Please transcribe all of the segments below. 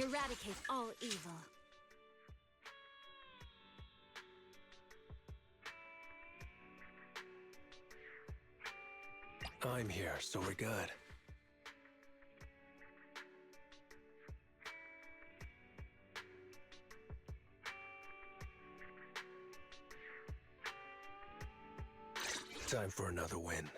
Eradicate all evil. I'm here, so we're good. Time for another win.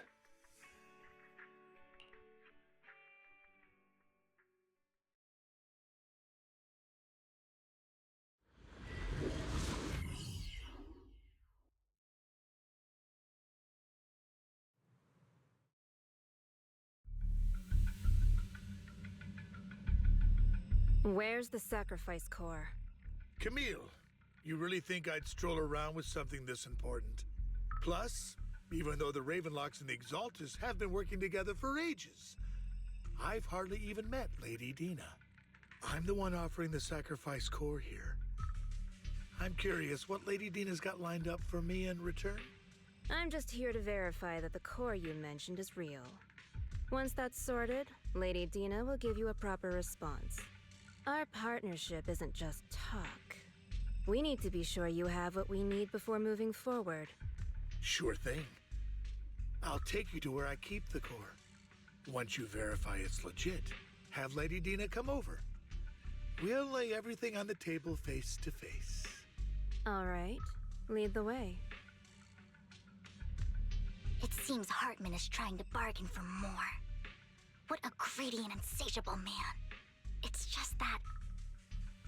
Where's the sacrifice core? Camille, you really think I'd stroll around with something this important? Plus, even though the Ravenlocks and the Exaltus have been working together for ages, I've hardly even met Lady Dina. I'm the one offering the sacrifice core here. I'm curious what Lady Dina's got lined up for me in return? I'm just here to verify that the core you mentioned is real. Once that's sorted, Lady Dina will give you a proper response. Our partnership isn't just talk. We need to be sure you have what we need before moving forward. Sure thing. I'll take you to where I keep the core. Once you verify it's legit, have Lady Dina come over. We'll lay everything on the table face to face. All right, lead the way. It seems Hartman is trying to bargain for more. What a greedy and insatiable man. It's just that...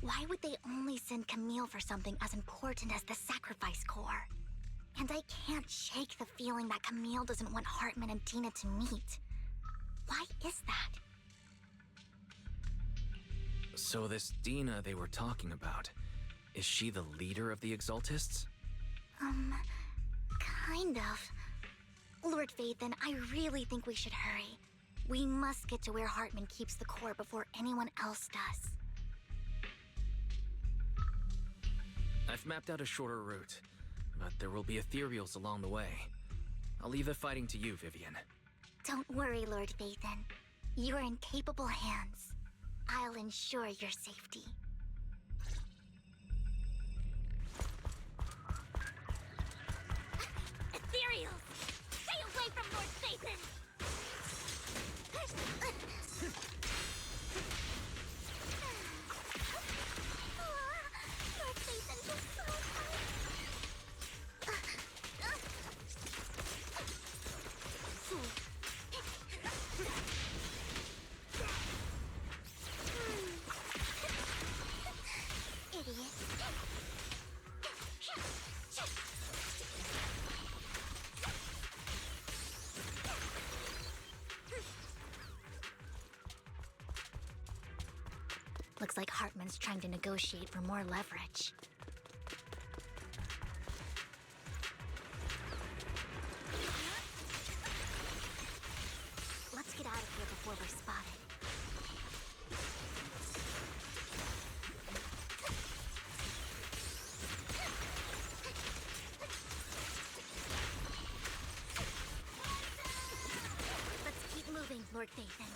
why would they only send Camille for something as important as the sacrifice core? And I can't shake the feeling that Camille doesn't want Hartman and Dina to meet. Why is that? So this Dina they were talking about, is she the leader of the Exaltists? Kind of. Lord Phaethon, I really think we should hurry. We must get to where Hartman keeps the core before anyone else does. I've mapped out a shorter route, but there will be ethereals along the way. I'll leave the fighting to you, Vivian. Don't worry, Lord Phaethon. You're in capable hands. I'll ensure your safety. Ethereals! Stay away from Lord Phaethon! Lord Phaethon was so hard. Idiot. Looks like Hartman's trying to negotiate for more leverage. Let's get out of here before we're spotted. Let's keep moving, Lord Phaethon.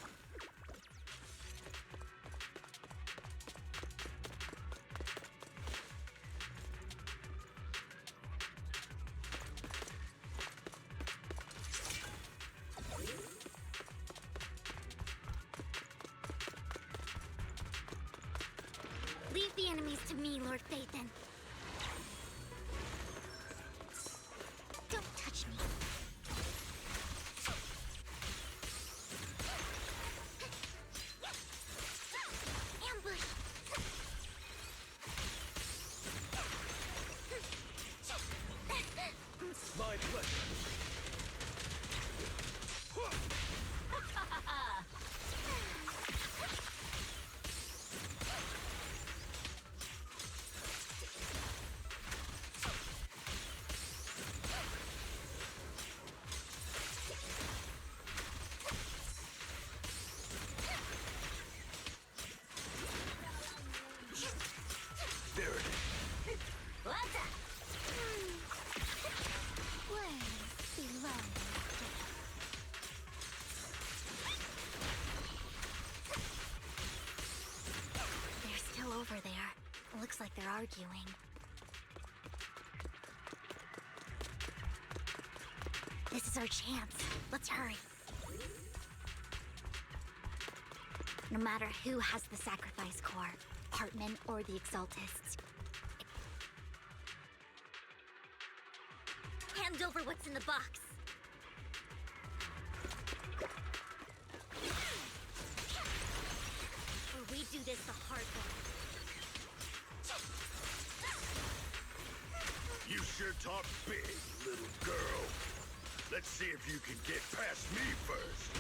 Leave the enemies to me, Lord Phaethon. Don't touch me. Ambush! My pleasure. over there. Looks like they're arguing. This is our chance. Let's hurry. No matter who has the sacrifice core, Hartman or the Exaltists. Hand over what's in the box. Or we do this the hard way. You sure talk big, little girl. Let's see if you can get past me first.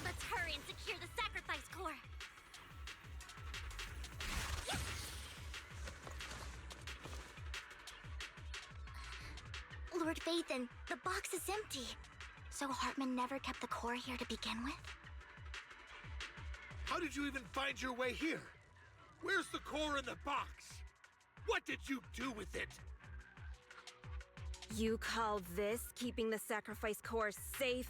Let's hurry and secure the sacrifice core. Lord Vathan, the box is empty. So Hartman never kept the core here to begin with? How did you even find your way here? Where's the core in the box? What did you do with it? You call this keeping the sacrifice core safe?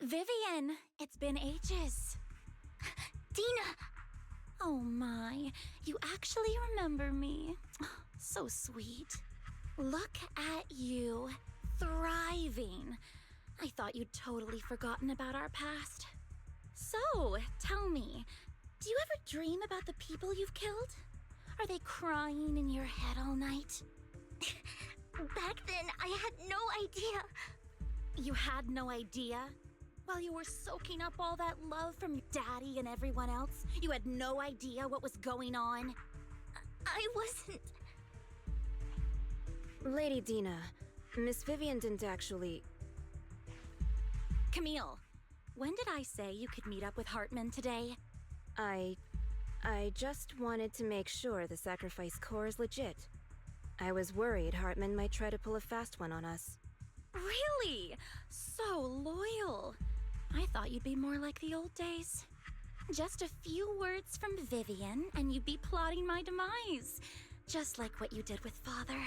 Vivian, it's been ages. Dina! Oh my, you actually remember me. So sweet. Look at you, thriving. I thought you'd totally forgotten about our past. So, tell me, do you ever dream about the people you've killed? Are they crying in your head all night? Back then, I had no idea. You had no idea? While you were soaking up all that love from your daddy and everyone else, you had no idea what was going on? I wasn't... Lady Dina, Miss Vivian didn't actually... Camille, when did I say you could meet up with Hartman today? I just wanted to make sure the sacrifice core is legit. I was worried Hartman might try to pull a fast one on us. Really? So loyal. I thought you'd be more like the old days. Just a few words from Vivian, and you'd be plotting my demise. Just like what you did with Father.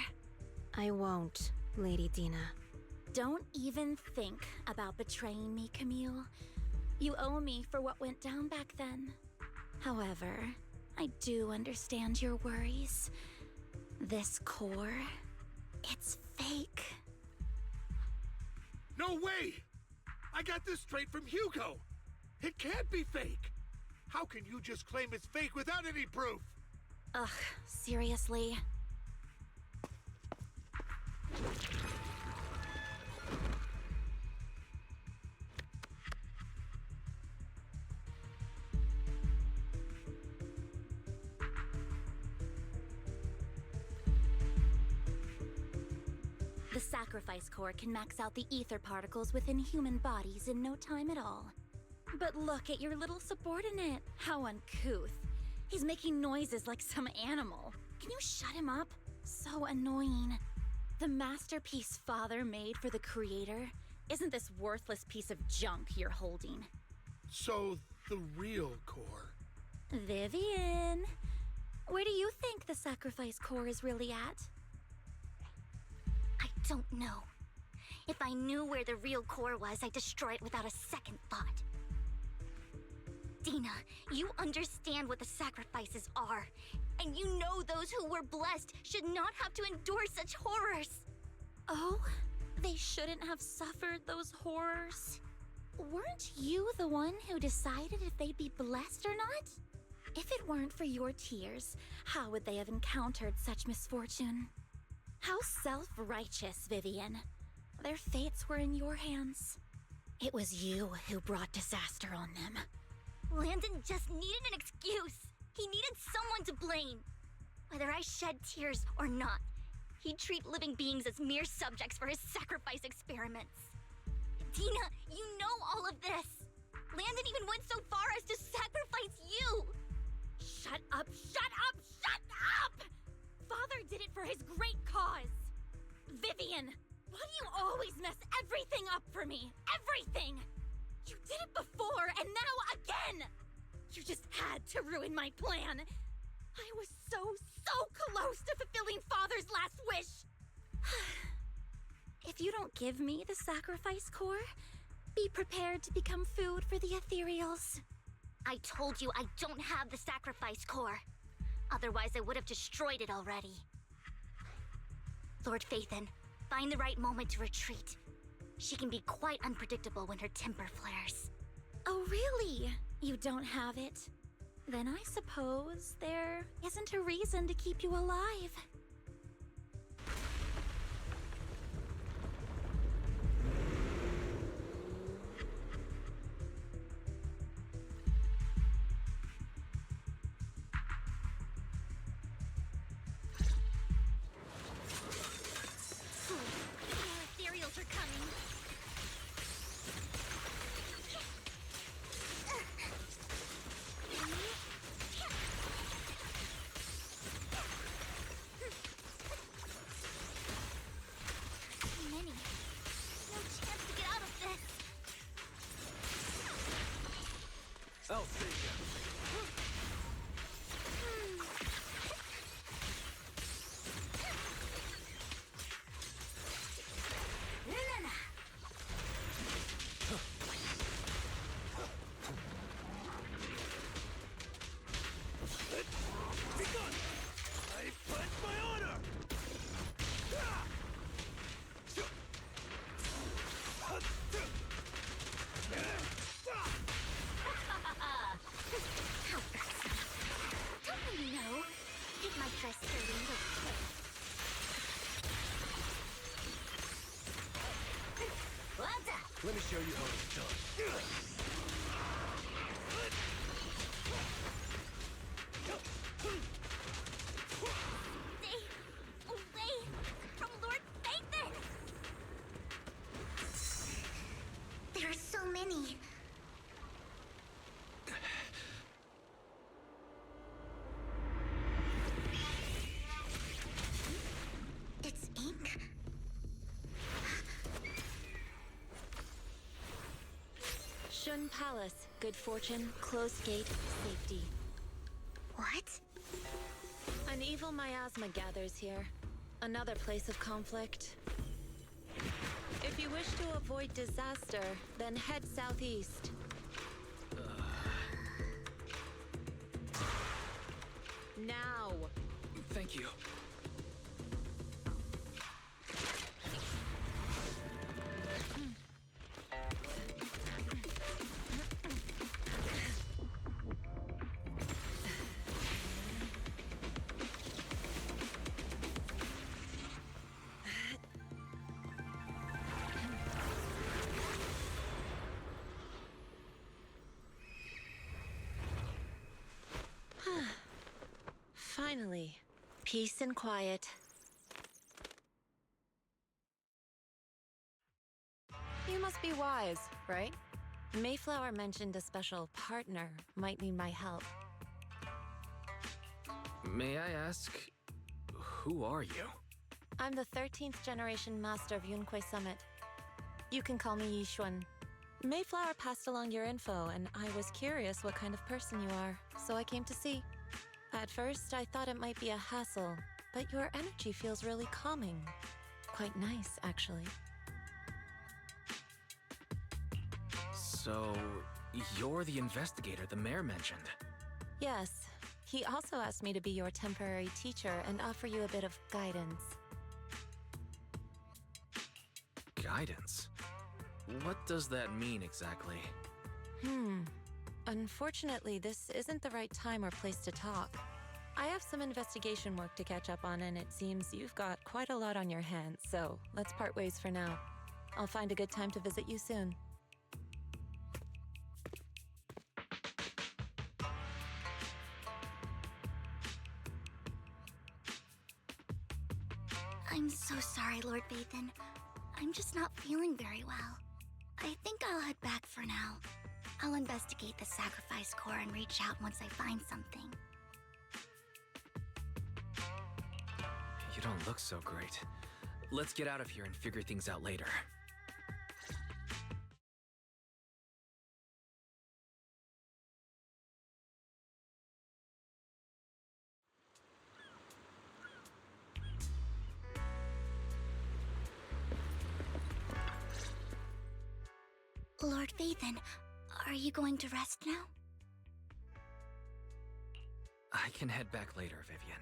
I won't, Lady Dina. Don't even think about betraying me, Camille. You owe me for what went down back then. However, I do understand your worries. This core, it's fake. No way! I got this straight from Hugo! It can't be fake! How can you just claim it's fake without any proof? Ugh, seriously? The sacrifice core can max out the ether particles within human bodies in no time at all. But look at your little subordinate. How uncouth. He's making noises like some animal. Can you shut him up? So annoying. The masterpiece Father made for the Creator isn't this worthless piece of junk you're holding. So, the real core. Vivian, where do you think the sacrifice core is really at? I don't know. If I knew where the real core was, I'd destroy it without a second thought. Dina, you understand what the sacrifices are. And you know those who were blessed should not have to endure such horrors. Oh, they shouldn't have suffered those horrors. Weren't you the one who decided if they'd be blessed or not? If it weren't for your tears, how would they have encountered such misfortune? How self-righteous, Vivian. Their fates were in your hands. It was you who brought disaster on them. Landon just needed an excuse. He needed someone to blame. Whether I shed tears or not, he'd treat living beings as mere subjects for his sacrifice experiments. Dina, you know all of this. Landon even went so far as to sacrifice you. Shut up, shut up, shut up! Father did it for his great cause. Vivian, why do you always mess everything up for me? Everything! You You just had to ruin my plan. I was so close to fulfilling Father's last wish. If you don't give me the sacrifice core, be prepared to become food for the ethereals. I told you I don't have the sacrifice core. Otherwise, I would have destroyed it already. Lord Phaethon, find the right moment to retreat. She can be quite unpredictable when her temper flares. Oh, really? You don't have it? Then I suppose there isn't a reason to keep you alive. Ethereals are coming. Many. No chance to get out of this. I'll save you. Begun! I pledge my honor! Don't you know? Take my dress for a little kiss. What's up? Let me show you how it's done. Stay away from Lord Phaethon! There are so many. It's ink. Shun Palace, good fortune, closed gate, safety. What? An evil miasma gathers here. Another place of conflict. If you wish to avoid disaster, then head southeast. Now! Thank you. Finally, peace and quiet. You must be wise, right? Mayflower mentioned a special partner might need my help. May I ask, who are you? I'm the 13th generation master of Yunque Summit. You can call me Yishuan. Mayflower passed along your info, and I was curious what kind of person you are, so I came to see. At first, I thought it might be a hassle, but your energy feels really calming. Quite nice, actually. So, you're the investigator the mayor mentioned. Yes. He also asked me to be your temporary teacher and offer you a bit of guidance. Guidance? What does that mean exactly? Unfortunately, this isn't the right time or place to talk. I have some investigation work to catch up on, and it seems you've got quite a lot on your hands, so let's part ways for now. I'll find a good time to visit you soon. I'm so sorry, Lord Phaethon. I'm just not feeling very well. I think I'll head back for now. I'll investigate the sacrifice core and reach out once I find something. You don't look so great. Let's get out of here and figure things out later. Lord Vathan, are you going to rest now? I can head back later, Vivian.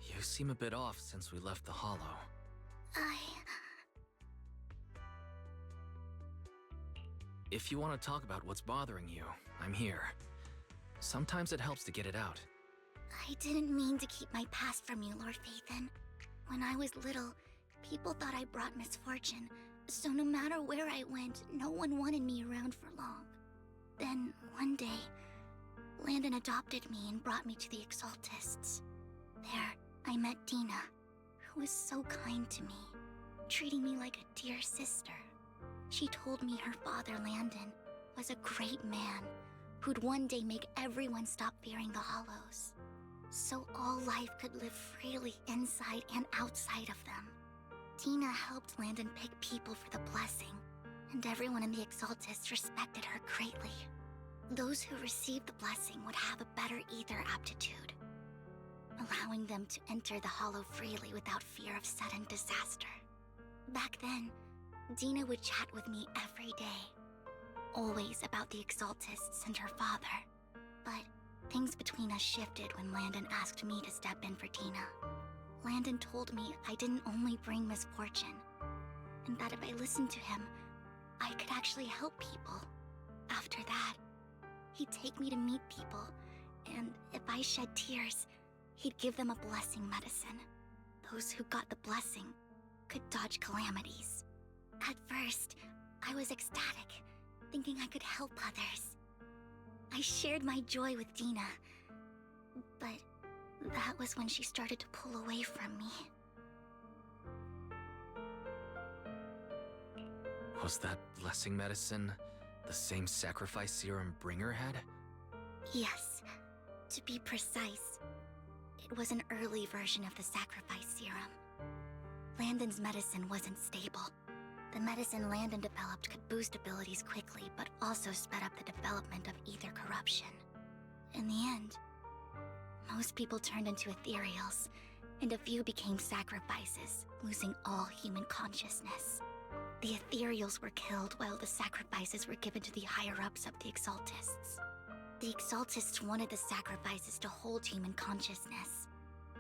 You seem a bit off since we left the Hollow. If you want to talk about what's bothering you, I'm here. Sometimes it helps to get it out. I didn't mean to keep my past from you, Lord Vathan. When I was little, people thought I brought misfortune, so no matter where I went, no one wanted me around for long. Then, one day, Landon adopted me and brought me to the Exaltists. There, I met Dina, who was so kind to me, treating me like a dear sister. She told me her father, Landon, was a great man who'd one day make everyone stop fearing the Hollows, so all life could live freely inside and outside of them. Dina helped Landon pick people for the blessing, and everyone in the Exaltists respected her greatly. Those who received the blessing would have a better ether aptitude, allowing them to enter the Hollow freely without fear of sudden disaster. Back then, Dina would chat with me every day, always about the Exaltists and her father. But things between us shifted when Landon asked me to step in for Dina. Landon told me I didn't only bring misfortune, and that if I listened to him, I could actually help people. After that, he'd take me to meet people, and if I shed tears, he'd give them a blessing medicine. Those who got the blessing could dodge calamities. At first, I was ecstatic, thinking I could help others. I shared my joy with Dina, but that was when she started to pull away from me. Was that blessing medicine the same sacrifice serum Bringer had? Yes. To be precise, it was an early version of the sacrifice serum. Landon's medicine wasn't stable. The medicine Landon developed could boost abilities quickly, but also sped up the development of ether corruption. In the end, most people turned into ethereals, and a few became sacrifices, losing all human consciousness. The ethereals were killed while the sacrifices were given to the higher-ups of the Exaltists. The Exaltists wanted the sacrifices to hold human consciousness,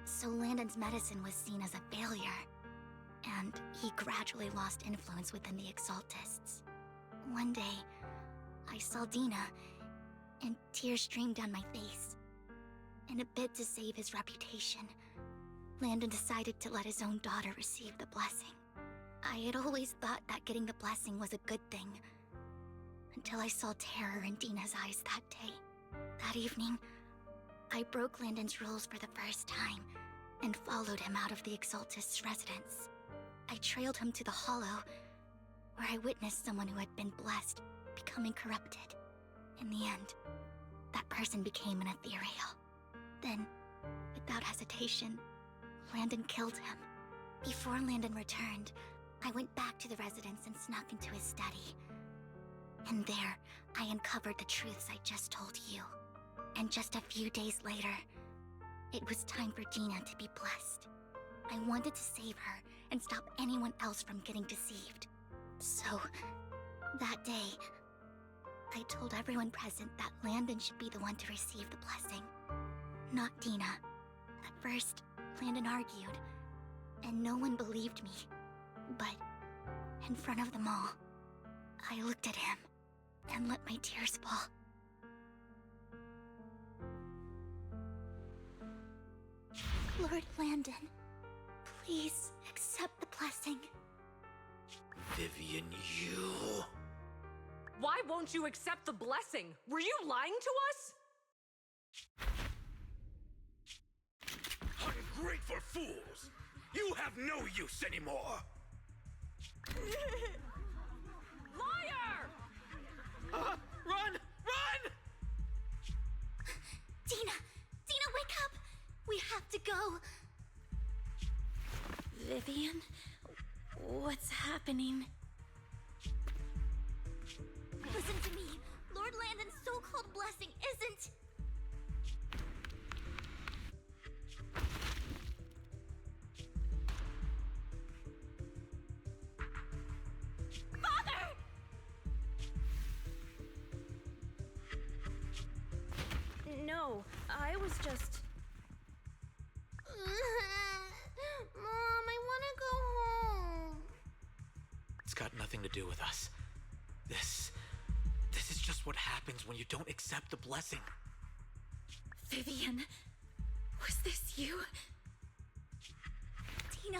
so Landon's medicine was seen as a failure, and he gradually lost influence within the Exaltists. One day, I saw Dina, and tears streamed down my face. In a bid to save his reputation, Landon decided to let his own daughter receive the blessing. I had always thought that getting the blessing was a good thing, until I saw terror in Dina's eyes that day. That evening, I broke Landon's rules for the first time, and followed him out of the Exaltist's residence. I trailed him to the Hollow, where I witnessed someone who had been blessed becoming corrupted. In the end, that person became an ethereal. Then, without hesitation, Landon killed him. Before Landon returned, I went back to the residence and snuck into his study. And there, I uncovered the truths I just told you. And just a few days later, it was time for Dina to be blessed. I wanted to save her and stop anyone else from getting deceived. So, that day, I told everyone present that Landon should be the one to receive the blessing, not Dina. At first, Landon argued, and no one believed me. But, in front of them all, I looked at him and let my tears fall. Lord Landon, please accept the blessing. Vivian, you... Why won't you accept the blessing? Were you lying to us? Ungrateful fools! You have no use anymore! Liar! Run! Run! Dina! Dina, wake up! We have to go! Vivian, what's happening? Listen to me. Lord Landon's so-called blessing isn't... Father! no. I was just... Mom, I want to go home. It's got nothing to do with us. This is just what happens when you don't accept the blessing. Vivian, was this you? Tina,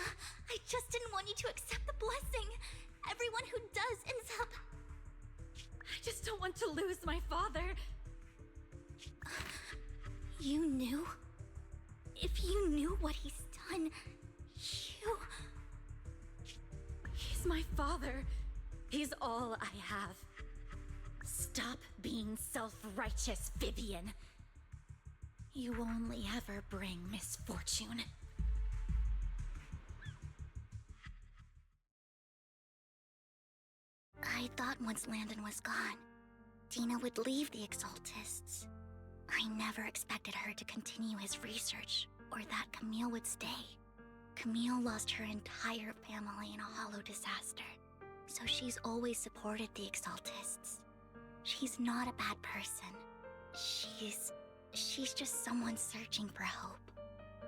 I just didn't want you to accept the blessing. Everyone who does ends up... I just don't want to lose my father. You knew? If you knew what he's done, you... He's my father. He's all I have. Stop being self-righteous, Vivian. You only ever bring misfortune. I thought once Landon was gone, Dina would leave the Exaltists. I never expected her to continue his research, or that Camille would stay. Camille lost her entire family in a hollow disaster, so she's always supported the Exaltists. She's not a bad person. She's just someone searching for hope.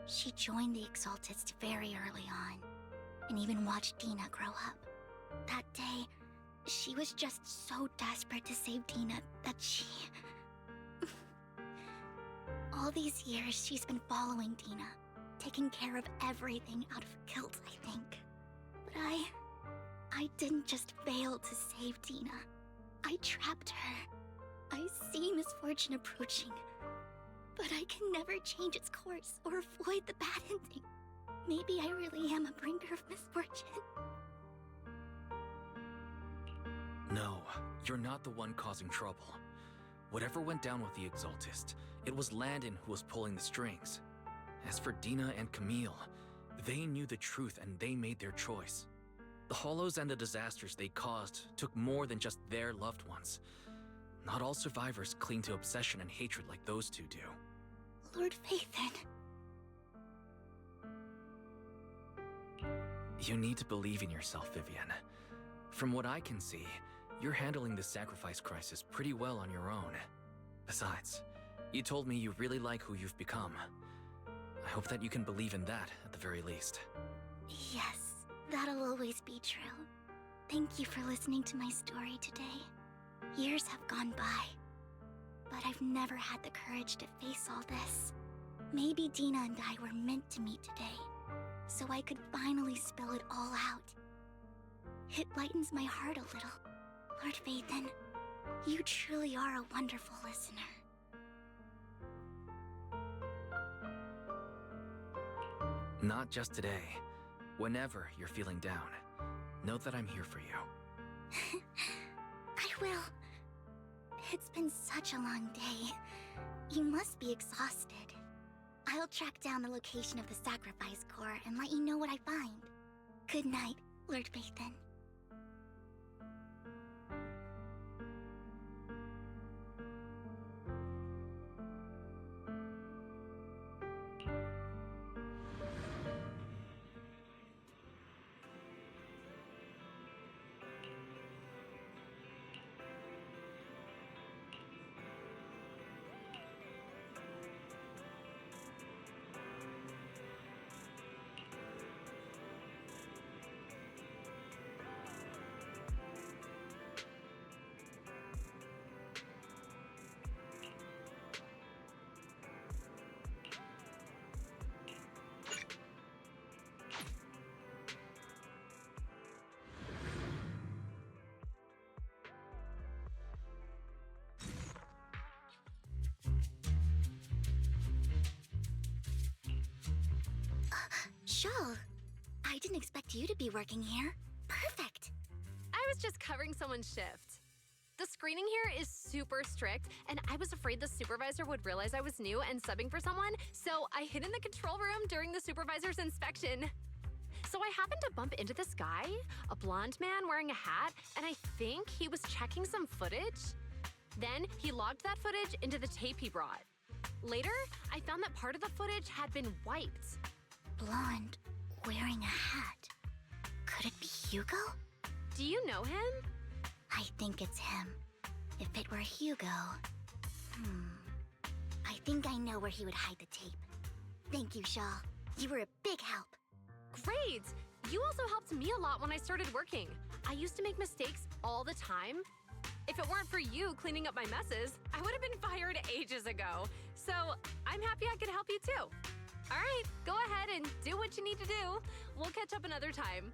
She joined the Exaltists very early on, and even watched Dina grow up. That day, she was just so desperate to save Dina that she... All these years, she's been following Dina, taking care of everything out of guilt, I think. But I didn't just fail to save Dina. I trapped her. I see misfortune approaching, but I can never change its course or avoid the bad ending. Maybe I really am a bringer of misfortune. No, you're not the one causing trouble. Whatever went down with the Exaltist, it was Landon who was pulling the strings. As for Dina and Camille, they knew the truth and they made their choice. The Hollows and the disasters they caused took more than just their loved ones. Not all survivors cling to obsession and hatred like those two do. Lord Phaethon. You need to believe in yourself, Vivian. From what I can see, you're handling the sacrifice crisis pretty well on your own. Besides, you told me you really like who you've become. I hope that you can believe in that at the very least. Yes, that'll always be true. Thank you for listening to my story today. Years have gone by, but I've never had the courage to face all this. Maybe Dina and I were meant to meet today, so I could finally spill it all out. It lightens my heart a little. Lord Phaethon, you truly are a wonderful listener. Not just today. Whenever you're feeling down, know that I'm here for you. I will. It's been such a long day. You must be exhausted. I'll track down the location of the sacrifice core and let you know what I find. Good night, Lord Phaethon. Shul, I didn't expect you to be working here. Perfect. I was just covering someone's shift. The screening here is super strict, and I was afraid the supervisor would realize I was new and subbing for someone, so I hid in the control room during the supervisor's inspection. So I happened to bump into this guy, a blonde man wearing a hat, and I think he was checking some footage. Then he logged that footage into the tape he brought. Later, I found that part of the footage had been wiped. Blonde, wearing a hat. Could it be Hugo? Do you know him? I think it's him. If it were Hugo... I think I know where he would hide the tape. Thank you, Shaw. You were a big help. Great! You also helped me a lot when I started working. I used to make mistakes all the time. If it weren't for you cleaning up my messes, I would have been fired ages ago. So I'm happy I could help you too. All right, go ahead and do what you need to do. We'll catch up another time.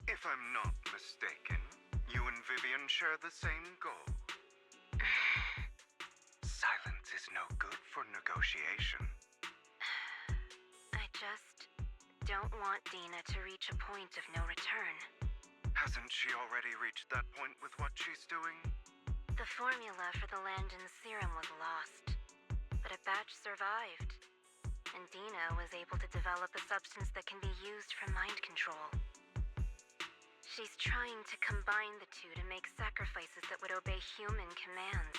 If I'm not mistaken, you and Vivian share the same goal. Silence is no good for negotiation. I just don't want Dina to reach a point of no return. Hasn't she already reached that point with what she's doing? The formula for the Landon serum was lost, but a batch survived, and Dina was able to develop a substance that can be used for mind control. She's trying to combine the two to make sacrifices that would obey human commands.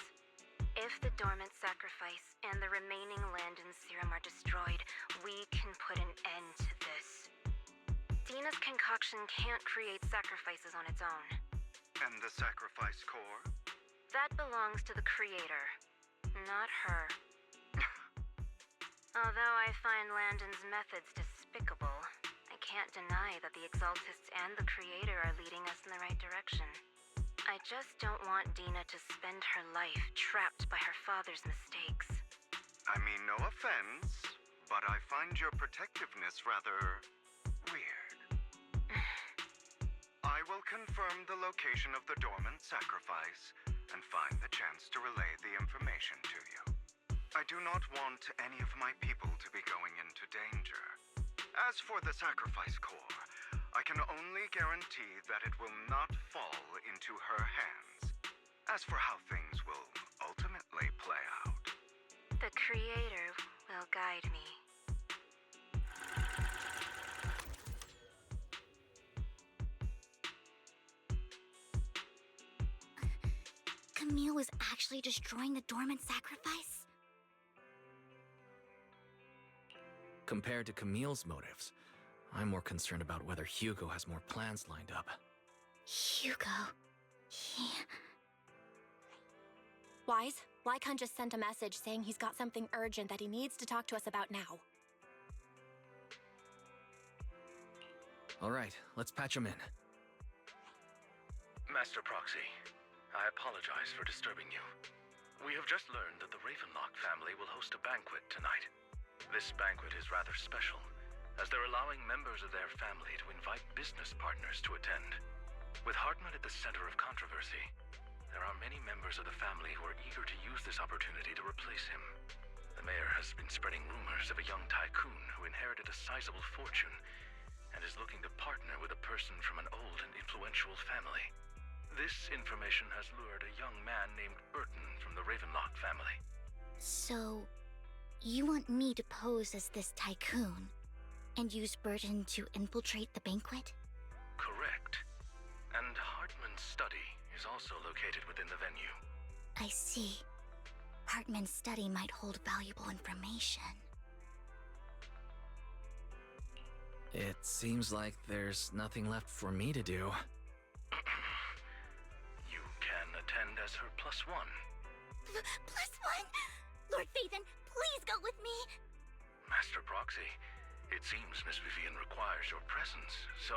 If the dormant sacrifice and the remaining Landon serum are destroyed, we can put an end to this. Dina's concoction can't create sacrifices on its own. And the sacrifice core? That belongs to the creator, not her. Although I find Landon's methods despicable, I can't deny that the Exaltists and the Creator are leading us in the right direction. I just don't want Dina to spend her life trapped by her father's mistakes. I mean, no offense, but I find your protectiveness rather weird. I will confirm the location of the dormant sacrifice and find the chance to relay the information to you. I do not want any of my people to be going into danger. As for the sacrifice core, I can only guarantee that it will not fall into her hands. As for how things will ultimately play Creator will guide me. Camille was actually destroying the dormant sacrifice? Compared to Camille's motives, I'm more concerned about whether Hugo has more plans lined up. Hugo... Wise, Lycon just sent a message saying he's got something urgent that he needs to talk to us about now. All right, let's patch him in. Master Proxy, I apologize for disturbing you. We have just learned that the Ravenlock family will host a banquet tonight. This banquet is rather special, as they're allowing members of their family to invite business partners to attend. With Hartman at the center of controversy, there are many members of the family who are eager to use this opportunity to replace him. The mayor has been spreading rumors of a young tycoon who inherited a sizable fortune and is looking to partner with a person from an old and influential family. This information has lured a young man named Burton from the Ravenlock family. So, you want me to pose as this tycoon and use Burton to infiltrate the banquet? Correct. And Hartman's study is also located within the venue. I see. Hartman's study might hold valuable information. It seems like there's nothing left for me to do. You can attend as her +1. +1? Lord Phaethon, please go with me! Master Proxy, it seems Miss Vivian requires your presence, so...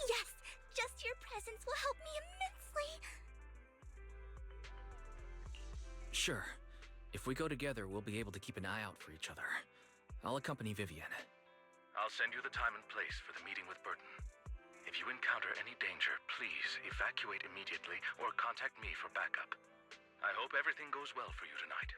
Yes! Just your presence will help me immensely! Sure. If we go together, we'll be able to keep an eye out for each other. I'll accompany Vivian. I'll send you the time and place for the meeting with Burton. If you encounter any danger, please evacuate immediately or contact me for backup. I hope everything goes well for you tonight.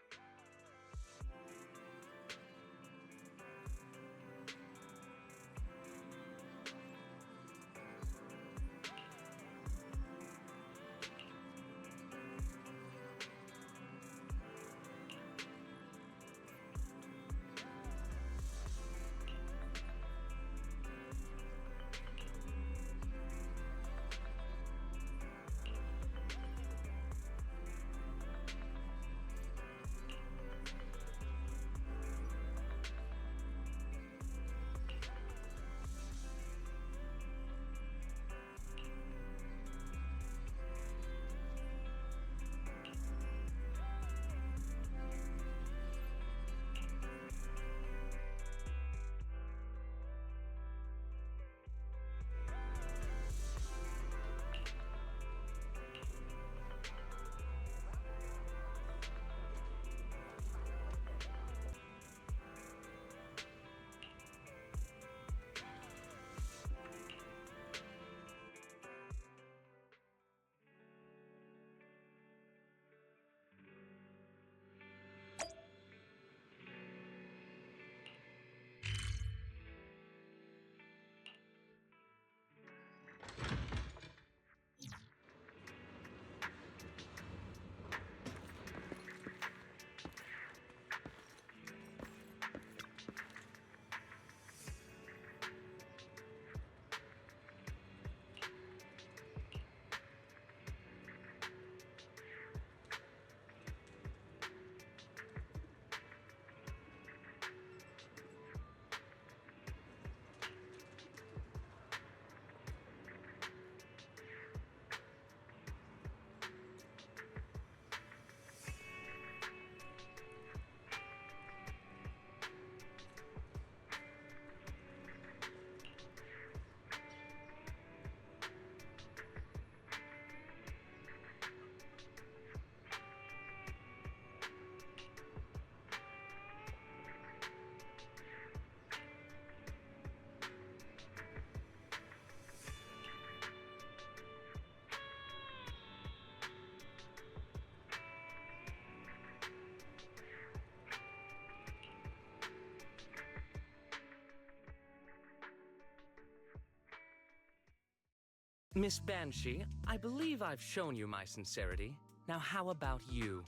Miss Banshee, I believe I've shown you my sincerity. Now how about you?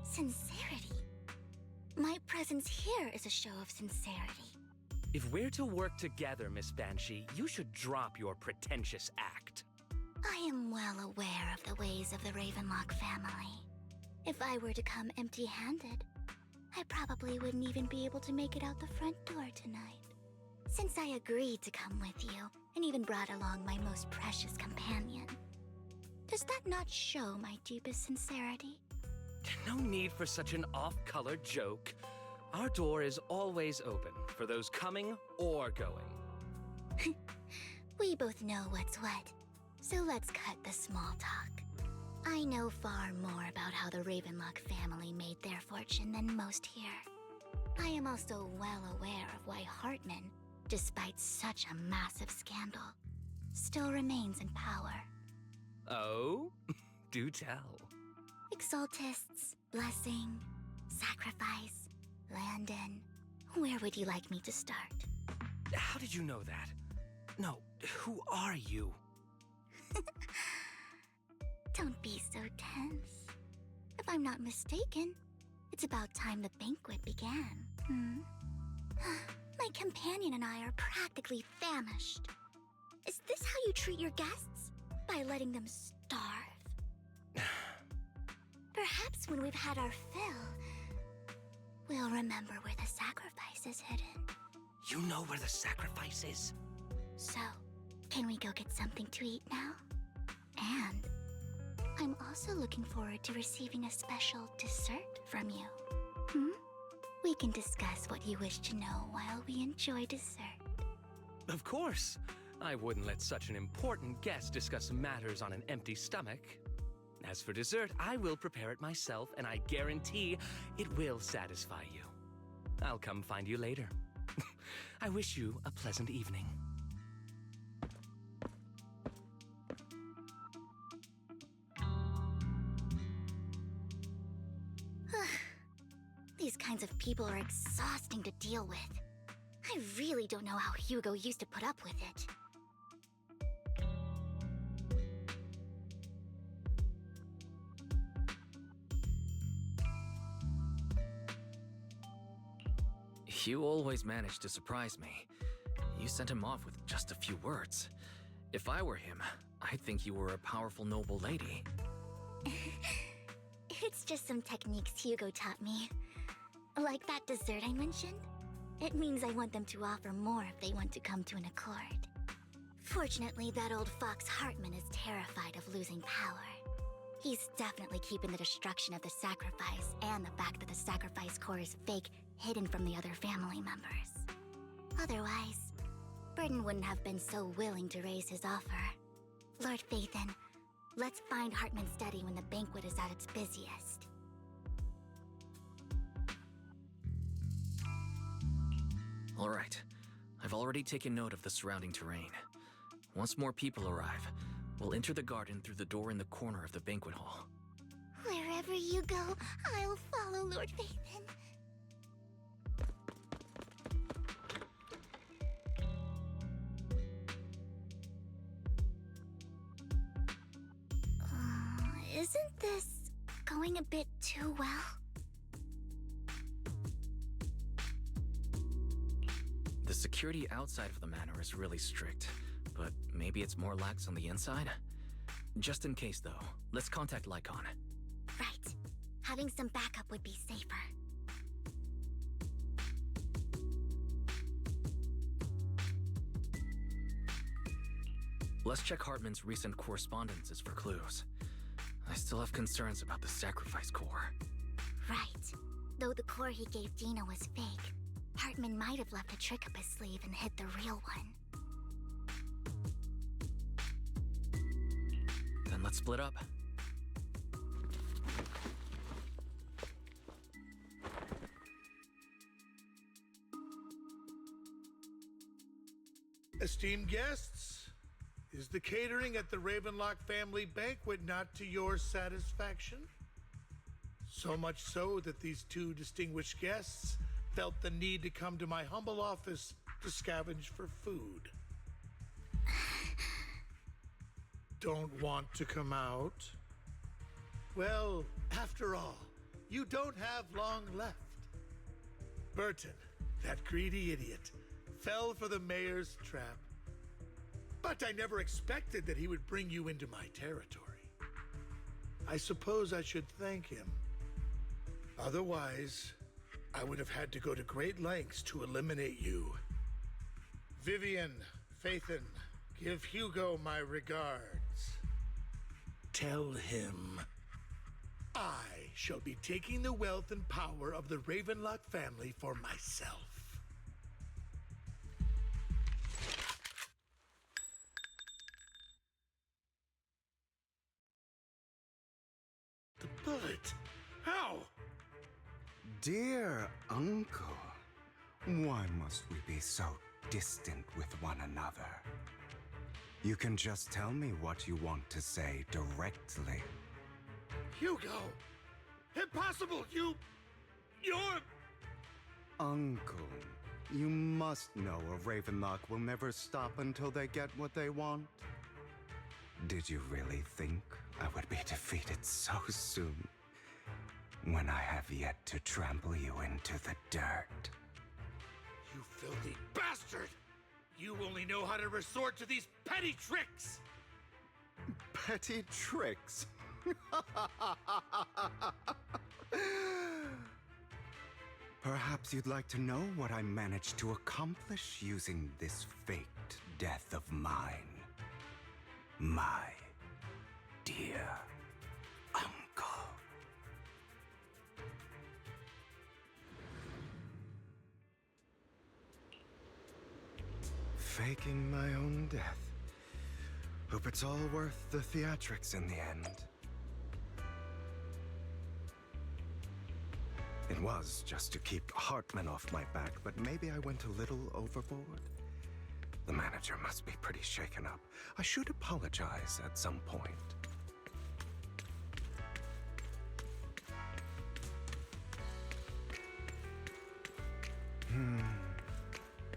Sincerity? My presence here is a show of sincerity. If we're to work together, Miss Banshee, you should drop your pretentious act. I am well aware of the ways of the Ravenlock family. If I were to come empty-handed, I probably wouldn't even be able to make it out the front door tonight. Since I agreed to come with you, and even brought along my most precious companion, does that not show my deepest sincerity? No need for such an off-color joke. Our door is always open for those coming or going. We both know what's what, so let's cut the small talk. I know far more about how the Ravenlock family made their fortune than most here. I am also well aware of why Hartman, despite such a massive scandal, still remains in power. Oh? Do tell. Exaltists, blessing, sacrifice, Landon. Where would you like me to start? How did you know that? No, who are you? Don't be so tense. If I'm not mistaken, it's about time the banquet began. My companion and I are practically famished. Is this how you treat your guests? By letting them starve? Perhaps when we've had our fill, we'll remember where the sacrifice is hidden. You know where the sacrifice is? So, can we go get something to eat now? And I'm also looking forward to receiving a special dessert from you. We can discuss what you wish to know while we enjoy dessert. Of course. I wouldn't let such an important guest discuss matters on an empty stomach. As for dessert, I will prepare it myself, and I guarantee it will satisfy you. I'll come find you later. I wish you a pleasant evening. These kinds of people are exhausting to deal with. I really don't know how Hugo used to put up with it. You always manage to surprise me. You sent him off with just a few words. If I were him, I'd think you were a powerful noble lady. It's just some techniques Hugo taught me. Like that dessert I mentioned. It means I want them to offer more if they want to come to an accord. Fortunately, that old fox Hartman is terrified of losing power. He's definitely keeping the destruction of the sacrifice and the fact that the sacrifice core is fake hidden from the other family members. Otherwise, Burden wouldn't have been so willing to raise his offer. Lord Phaethon, let's find Hartman's study when the banquet is at its busiest. All right. I've already taken note of the surrounding terrain. Once more people arrive, we'll enter the garden through the door in the corner of the banquet hall. Wherever you go, I'll follow, Lord Phaethon. Isn't this going a bit too well? The security outside of the manor is really strict, but maybe it's more lax on the inside? Just in case, though, let's contact Lycon. Right. Having some backup would be safer. Let's check Hartman's recent correspondences for clues. I still have concerns about the sacrifice core. Right. Though the core he gave Dina was fake, Hartman might have left a trick up his sleeve and hid the real one. Then let's split up. Esteemed guests, is the catering at the Ravenlock family banquet not to your satisfaction? So much so that these two distinguished guests felt the need to come to my humble office to scavenge for food. Don't want to come out? Well, after all, you don't have long left. Burton, that greedy idiot, fell for the mayor's trap. But I never expected that he would bring you into my territory. I suppose I should thank him. Otherwise, I would have had to go to great lengths to eliminate you. Vivian, Phaethon, give Hugo my regards. Tell him I shall be taking the wealth and power of the Ravenlock family for myself. The bullet? How? Dear uncle, why must we be so distant with one another? You can just tell me what you want to say directly. Hugo! Impossible! You're... Uncle, you must know a Ravenlock will never stop until they get what they want. Did you really think I would be defeated so soon, when I have yet to trample you into the dirt? You filthy bastard! You only know how to resort to these petty tricks! Petty tricks? Perhaps you'd like to know what I managed to accomplish using this faked death of mine. My dear uncle. Faking my own death. Hope it's all worth the theatrics in the end. It was just to keep Hartman off my back, but maybe I went a little overboard. The manager must be pretty shaken up. I should apologize at some point.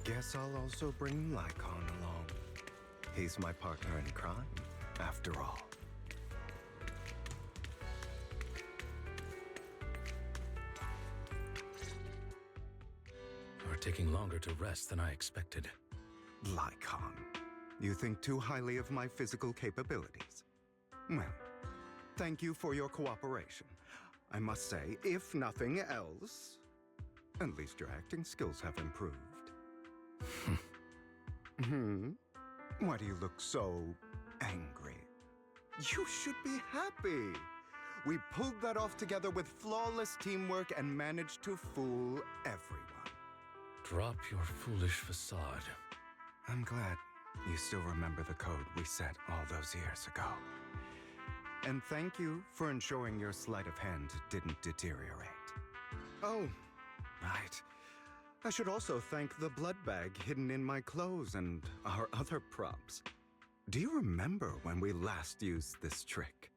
Guess I'll also bring Lycon along. He's my partner in crime, after all. You're taking longer to rest than I expected. Lycon, you think too highly of my physical capabilities. Well, thank you for your cooperation. I must say, if nothing else, at least your acting skills have improved. Why do you look so angry? You should be happy. We pulled that off together with flawless teamwork and managed to fool everyone. Drop your foolish facade. I'm glad you still remember the code we set all those years ago. And thank you for ensuring your sleight of hand didn't deteriorate. Oh, right. I should also thank the blood bag hidden in my clothes and our other props. Do you remember when we last used this trick?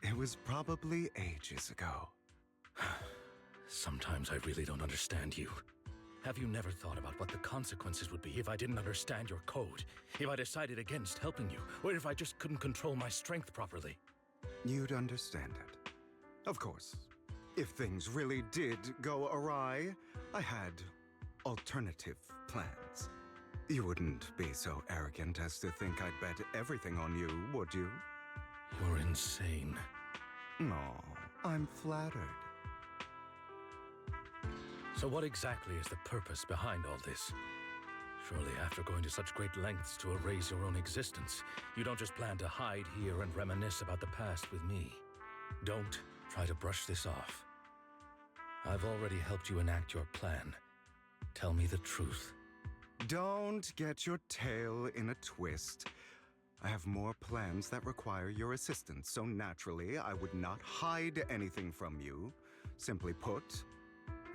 It was probably ages ago. Sometimes I really don't understand you. Have you never thought about what the consequences would be if I didn't understand your code? If I decided against helping you? Or if I just couldn't control my strength properly? You'd understand it. Of course. If things really did go awry, I had alternative plans. You wouldn't be so arrogant as to think I'd bet everything on you, would you? You're insane. No, I'm flattered. So what exactly is the purpose behind all this? Surely after going to such great lengths to erase your own existence, you don't just plan to hide here and reminisce about the past with me. Don't try to brush this off. I've already helped you enact your plan. Tell me the truth. Don't get your tail in a twist. I have more plans that require your assistance, so naturally I would not hide anything from you. Simply put,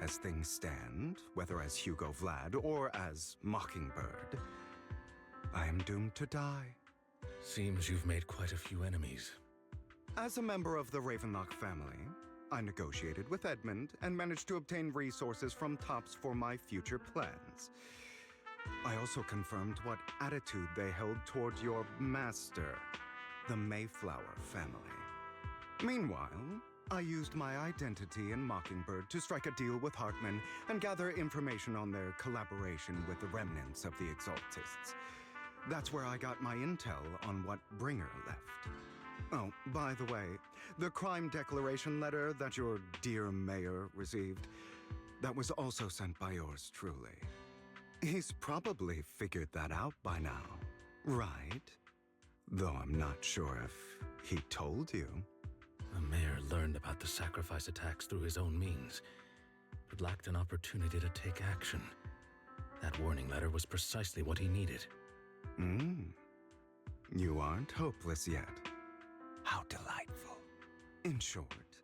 as things stand, whether as Hugo Vlad or as Mockingbird, I am doomed to die. Seems you've made quite a few enemies. As a member of the Ravenlock family, I negotiated with Edmund and managed to obtain resources from Tops for my future plans. I also confirmed what attitude they held toward your master, the Mayflower family. Meanwhile, I used my identity in Mockingbird to strike a deal with Hartman and gather information on their collaboration with the remnants of the Exaltists. That's where I got my intel on what Bringer left. Oh, by the way, the crime declaration letter that your dear mayor received, that was also sent by yours truly. He's probably figured that out by now, right? Though I'm not sure if he told you. The mayor learned about the sacrifice attacks through his own means, but lacked an opportunity to take action. That warning letter was precisely what he needed. You aren't hopeless yet. How delightful. In short,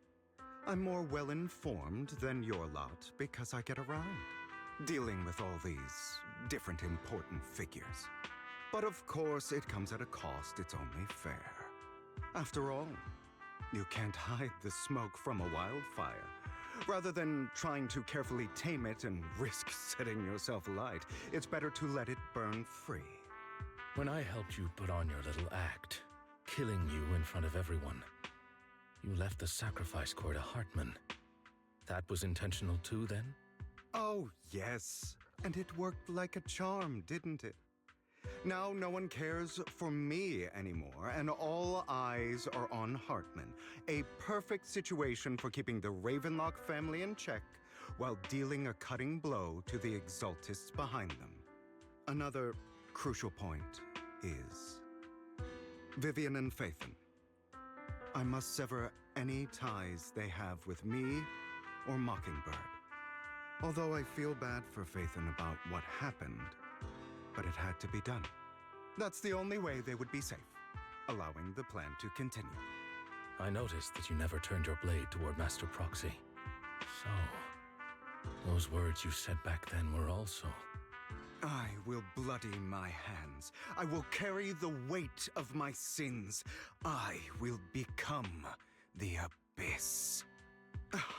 I'm more well-informed than your lot because I get around, dealing with all these different important figures. But of course, it comes at a cost. It's only fair. After all, you can't hide the smoke from a wildfire. Rather than trying to carefully tame it and risk setting yourself alight, it's better to let it burn free. When I helped you put on your little act, killing you in front of everyone, you left the sacrifice core to Hartman. That was intentional too, then? Oh, yes. And it worked like a charm, didn't it? Now no one cares for me anymore, and all eyes are on Hartman. A perfect situation for keeping the Ravenlock family in check while dealing a cutting blow to the Exaltists behind them. Another crucial point is Vivian and Phaethon. I must sever any ties they have with me or Mockingbird. Although I feel bad for Phaethon about what happened, but it had to be done. That's the only way they would be safe, allowing the plan to continue. I noticed that you never turned your blade toward Master Proxy. So, those words you said back then were also... I will bloody my hands. I will carry the weight of my sins. I will become the Abyss.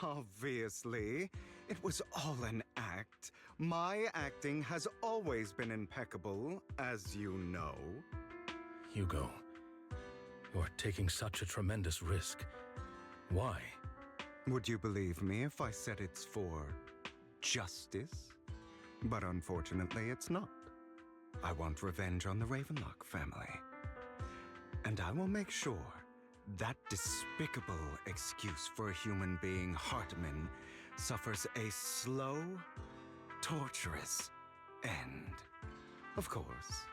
Obviously, it was all an act. My acting has always been impeccable, as you know. Hugo, you're taking such a tremendous risk. Why? Would you believe me if I said it's for justice? But unfortunately, it's not. I want revenge on the Ravenlock family. And I will make sure that despicable excuse for a human being, Hartman, suffers a slow, torturous end. Of course,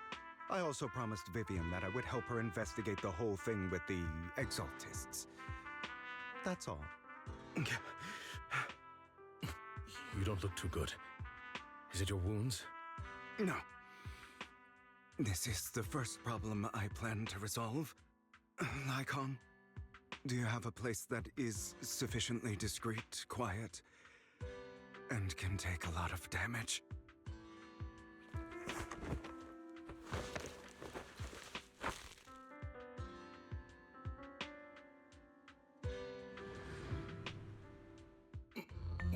I also promised Vivian that I would help her investigate the whole thing with the Exaltists. That's all. You don't look too good. Is it your wounds? No. This is the first problem I plan to resolve. Lycon, do you have a place that is sufficiently discreet, quiet, and can take a lot of damage?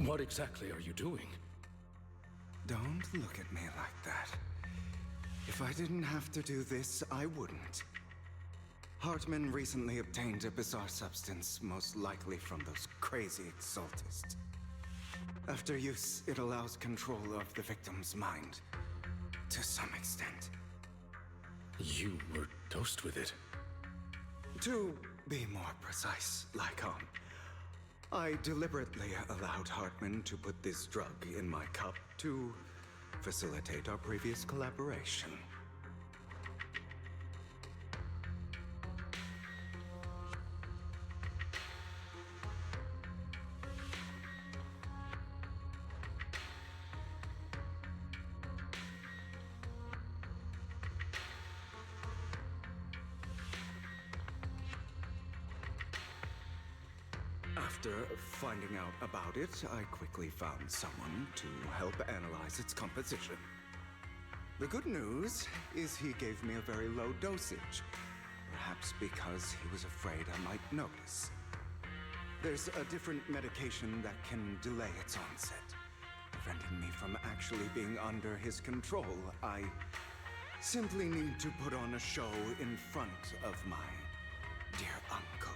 What exactly are you doing? Don't look at me like that. If I didn't have to do this, I wouldn't. Hartman recently obtained a bizarre substance, most likely from those crazy Exaltists. After use, it allows control of the victim's mind, to some extent. You were dosed with it? To be more precise, Lycon, I deliberately allowed Hartman to put this drug in my cup to facilitate our previous collaboration. After finding out about it, I quickly found someone to help analyze its composition. The good news is he gave me a very low dosage, perhaps because he was afraid I might notice. There's a different medication that can delay its onset, preventing me from actually being under his control. I simply need to put on a show in front of my dear uncle.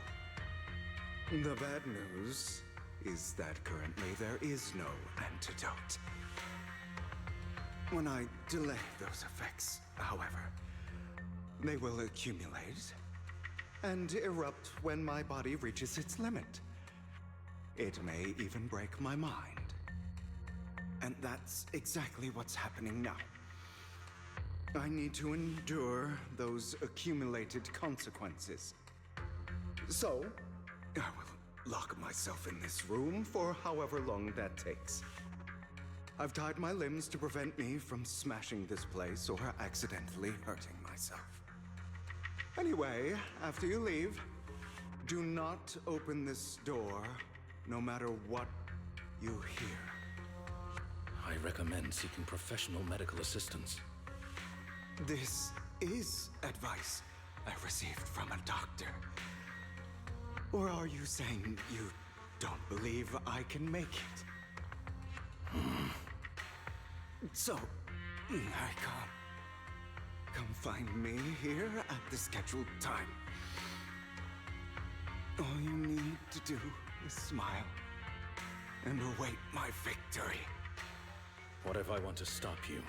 The bad news is that currently there is no antidote. When I delay those effects, however, they will accumulate and erupt when my body reaches its limit. It may even break my mind. And that's exactly what's happening now. I need to endure those accumulated consequences. So, I will lock myself in this room for however long that takes. I've tied my limbs to prevent me from smashing this place or accidentally hurting myself. Anyway, after you leave, do not open this door, no matter what you hear. I recommend seeking professional medical assistance. This is advice I received from a doctor. Or are you saying you don't believe I can make it? So, I can't. Come find me here at the scheduled time. All you need to do is smile and await my victory. What if I want to stop you?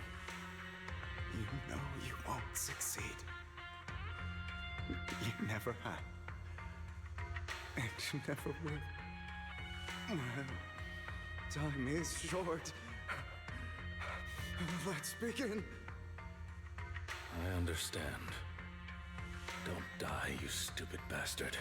You know you won't succeed. You never have. And you never will. Well, time is short. Let's begin. I understand. Don't die, you stupid bastard.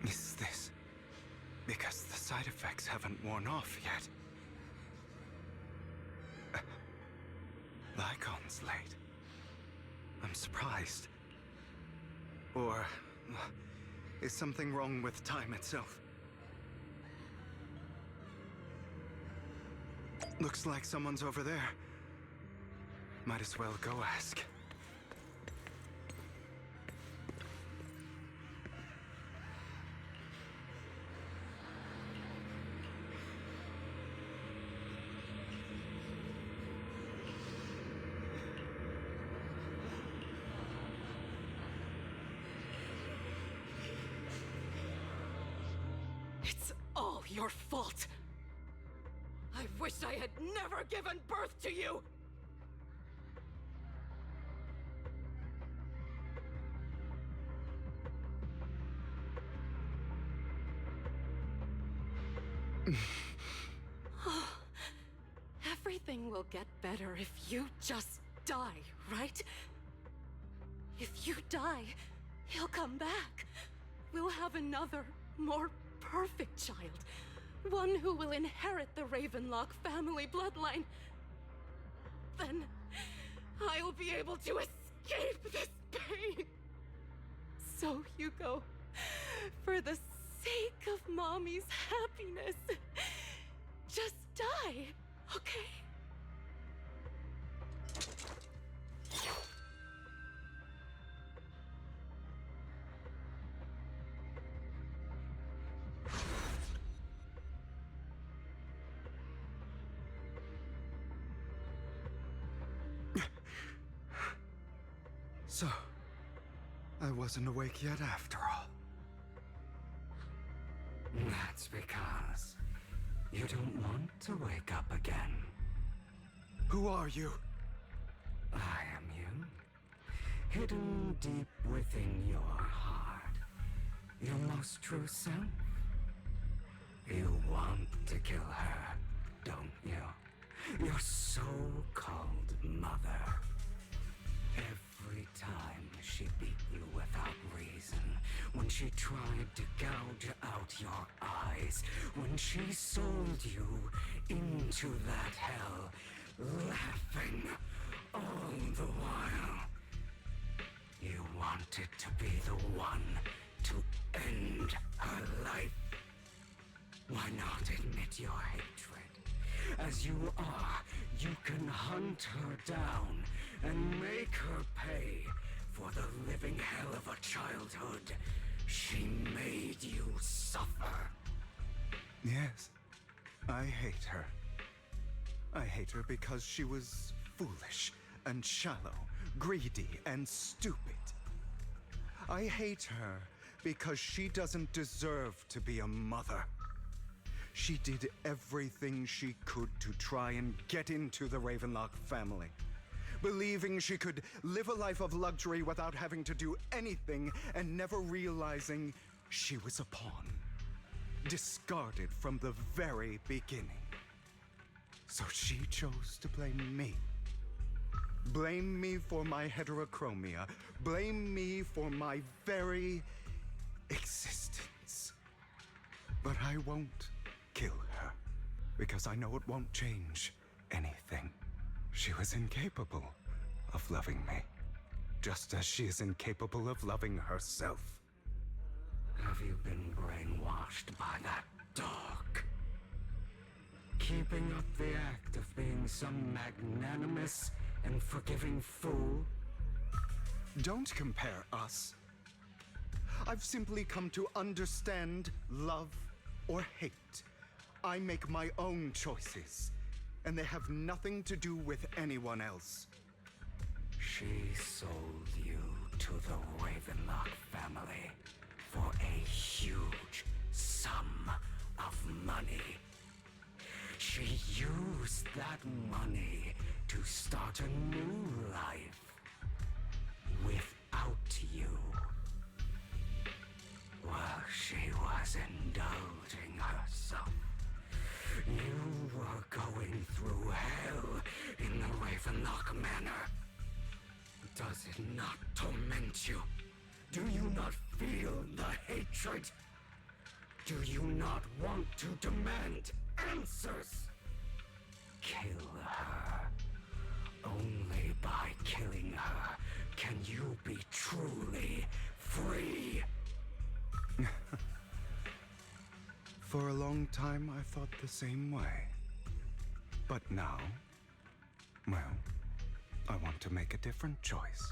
Is this because the side effects haven't worn off yet? Lycon's late. I'm surprised. Or is something wrong with time itself? Looks like someone's over there. Might as well go ask. It's all your fault. I wish I had never given birth to you! Everything will get better if you just die, right? If you die, he'll come back. We'll have another, more perfect child. One who will inherit the Ravenlock family bloodline. Then I'll be able to escape this pain. So, Hugo, for the sake of Mommy's happiness, just die, okay? So, I wasn't awake yet after all. That's because you don't want to wake up again. Who are you? I am you. Hidden deep within your heart. Your most true self. You want to kill her, don't you? Your so-called mother. Every time she beat you without reason, when she tried to gouge out your eyes, when she sold you into that hell, laughing all the while. You wanted to be the one to end her life. Why not admit your hatred? As you are, you can hunt her down and make her pay for the living hell of a childhood she made you suffer. Yes, I hate her. I hate her because she was foolish and shallow, greedy and stupid. I hate her because she doesn't deserve to be a mother. She did everything she could to try and get into the Ravenlock family, believing she could live a life of luxury without having to do anything and never realizing she was a pawn, discarded from the very beginning. So she chose to blame me. Blame me for my heterochromia. Blame me for my very existence. But I won't kill her, because I know it won't change anything. She was incapable of loving me, just as she is incapable of loving herself. Have you been brainwashed by that dog? Keeping up the act of being some magnanimous and forgiving fool? Don't compare us. I've simply come to understand love or hate. I make my own choices, and they have nothing to do with anyone else. She sold you to the Ravenlock family for a huge sum of money. She used that money to start a new life without you. While she was indulging herself, you were going through hell in the Ravenlock Manor. Does it not torment you? Do you not feel the hatred? Do you not want to demand answers? Kill her. Only by killing her can you be truly free. For a long time, I thought the same way. But now, well, I want to make a different choice.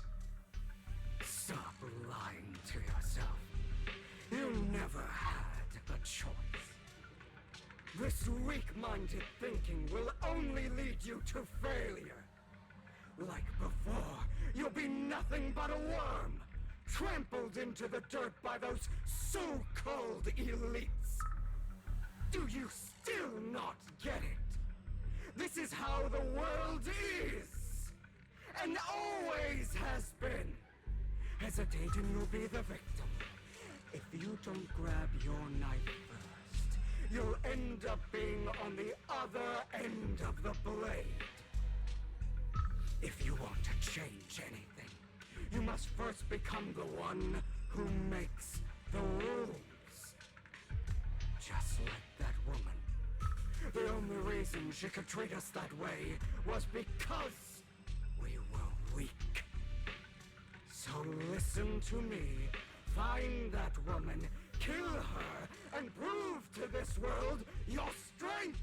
Stop lying to yourself. You never had a choice. This weak-minded thinking will only lead you to failure. Like before, you'll be nothing but a worm, trampled into the dirt by those so-called elites. Do you still not get it? This is how the world is, and always has been. Hesitate and you'll be the victim. If you don't grab your knife first, you'll end up being on the other end of the blade. If you want to change anything, you must first become the one who makes the rules. Just like that woman. The only reason she could treat us that way was because we were weak. So listen to me. Find that woman, kill her, and prove to this world your strength.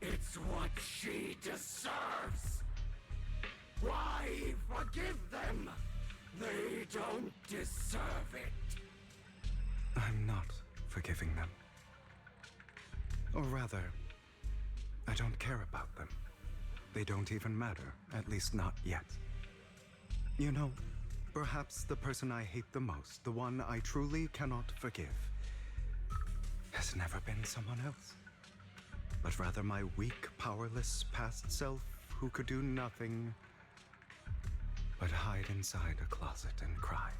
It's what she deserves. Why forgive them? They don't deserve it. I'm not forgiving them. Or rather, I don't care about them. They don't even matter, at least not yet. You know, perhaps the person I hate the most, the one I truly cannot forgive, has never been someone else, but rather my weak, powerless past self who could do nothing but hide inside a closet and cry.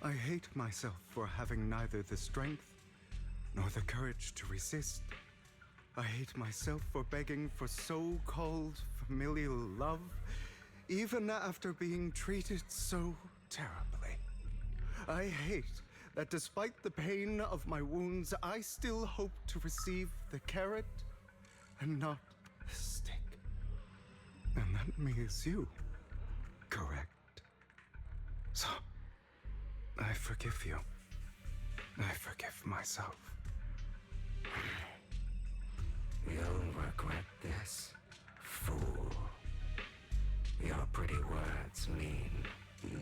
I hate myself for having neither the strength nor the courage to resist. I hate myself for begging for so-called familial love, even after being treated so terribly. I hate that despite the pain of my wounds, I still hope to receive the carrot and not the stick. And that means you, correct? So, I forgive you. I forgive myself. You'll regret this. fool. Your pretty words mean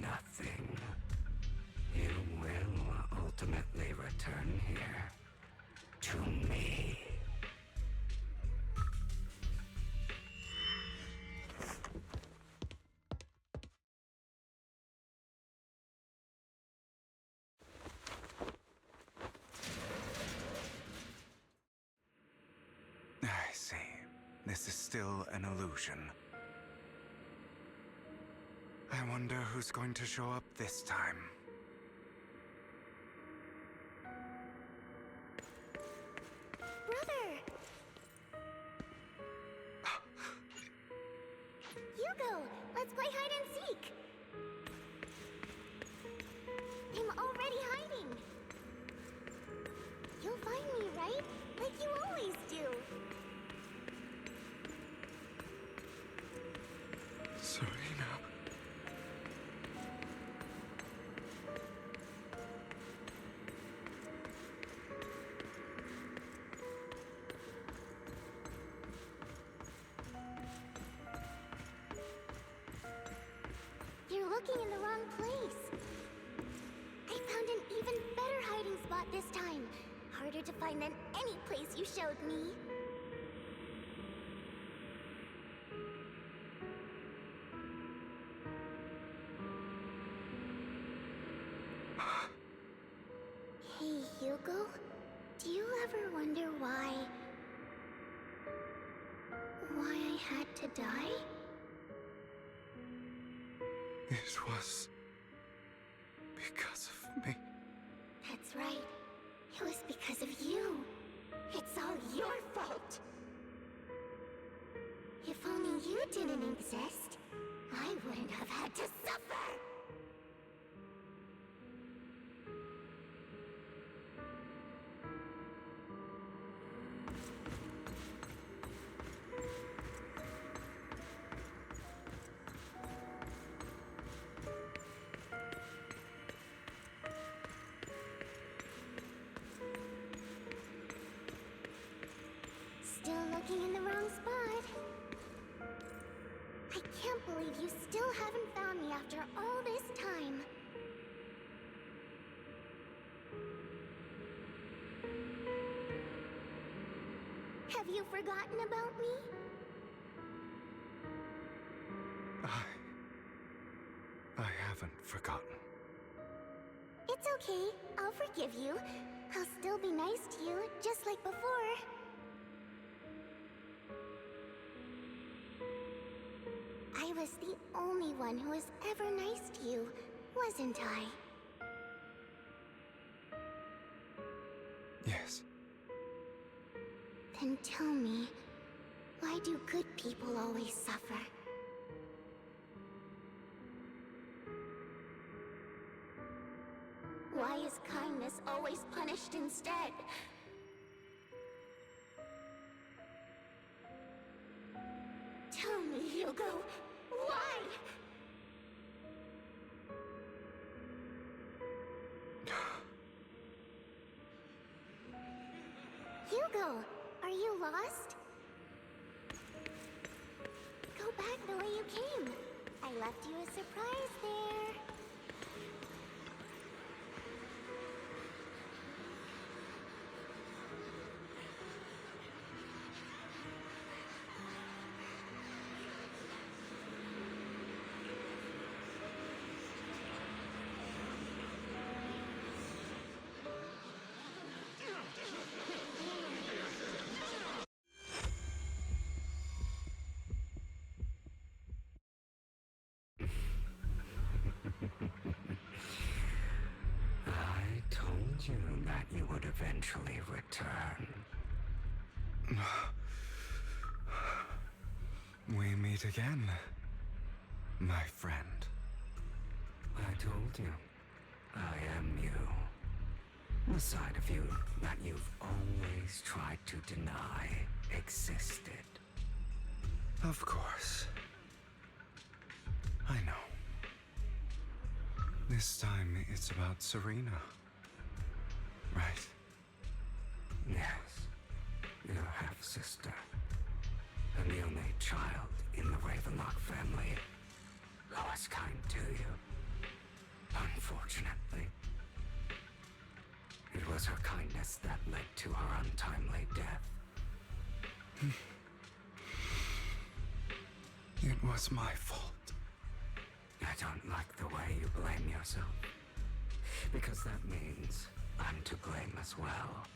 nothing. You will ultimately return here to me. I see. This is still an illusion. I wonder who's going to show up this time. Brother! Hugo, let's play hide and seek! I'm already hiding! You'll find me, right? Like you always do! Serena. You're looking in the wrong place. I found an even better hiding spot this time. Harder to find than any place you showed me. Hey, Hugo. Do you ever wonder why I had to die? It was because of me. That's right. It was because of you. It's all your fault. If only you didn't exist, I wouldn't have had to suffer. Still looking in the wrong spot. I can't believe you still haven't found me after all this time. Have you forgotten about me? I haven't forgotten. It's okay. I'll forgive you. I'll still be nice to you, just like before. I was the only one who was ever nice to you, wasn't I? Yes. Then tell me, why do good people always suffer? Why is kindness always punished instead? Tell me, Hugo, why? Hugo, are you lost? Go back the way you came. I left you a surprise there. I told you that you would eventually return. We meet again, my friend. I told you, I am you. The side of you that you've always tried to deny existed. Of course. I know. This time it's about Serena. Right? Yes, your half-sister. and the only child in the Ravenlock family who was kind to you. Unfortunately, it was her kindness that led to her untimely death. It was my fault. I don't like the way you blame yourself, because that means I'm to blame as well.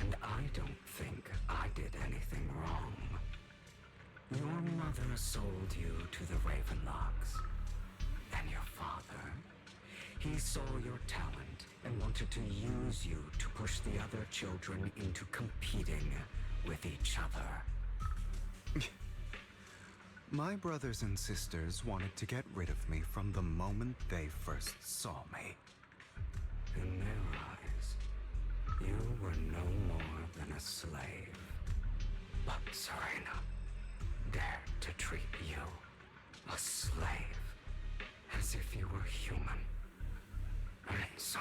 And I don't think I did anything wrong. Your mother sold you to the Ravenlocks. And your father, he saw your talent and wanted to use you to push the other children into competing with each other. My brothers and sisters wanted to get rid of me from the moment they first saw me. In their eyes, you were no more than a slave. But Serena dared to treat you, a slave, as if you were human. And so,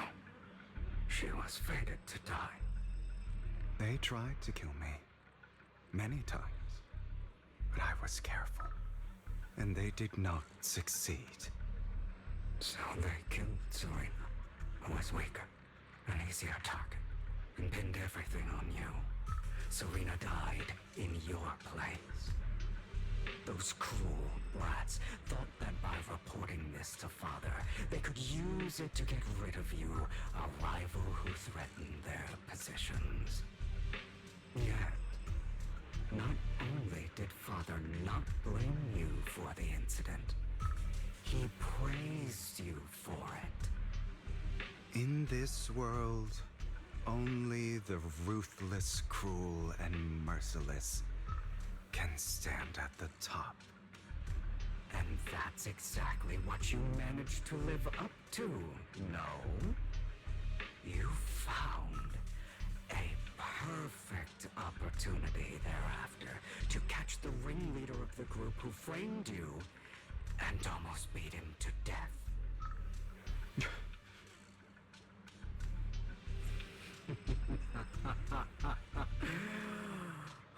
she was fated to die. They tried to kill me many times, but I was careful, and they did not succeed. So they killed Serena, who was weaker, an easier target, and pinned everything on you. Serena died in your place. Those cruel brats thought that by reporting this to Father, they could use it to get rid of you, a rival who threatened their positions. Yet, not only did Father not blame you for the incident, he praised you for it. In this world, only the ruthless, cruel, and merciless can stand at the top. And that's exactly what you managed to live up to, no? You found a perfect opportunity thereafter to catch the ringleader of the group who framed you and almost beat him to death.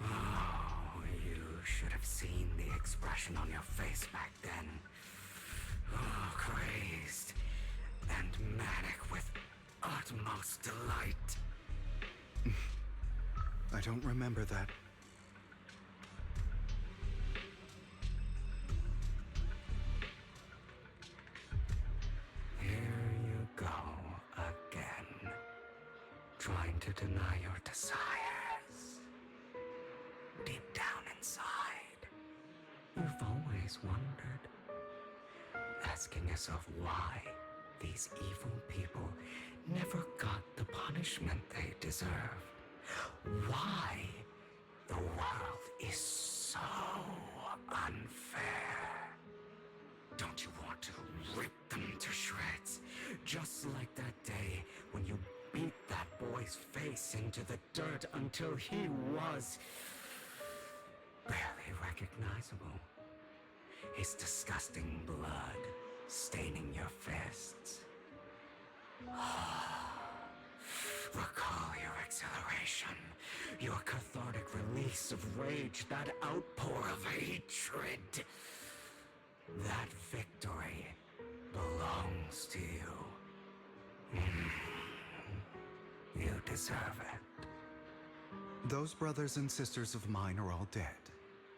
Oh, you should have seen the expression on your face back then. Oh, crazed and manic with utmost delight. I don't remember that. Here you go again, trying to deny your desires. Deep down inside, you've always wondered, asking yourself why these evil people never got the punishment they deserve. Why the world is so unfair. Don't you want to rip them to shreds? Just like that day when you beat that boy's face into the dirt until he was barely recognizable. His disgusting blood staining your fists. Recall your exhilaration, your cathartic release of rage, that outpour of hatred. That victory belongs to you. You deserve it. Those brothers and sisters of mine are all dead.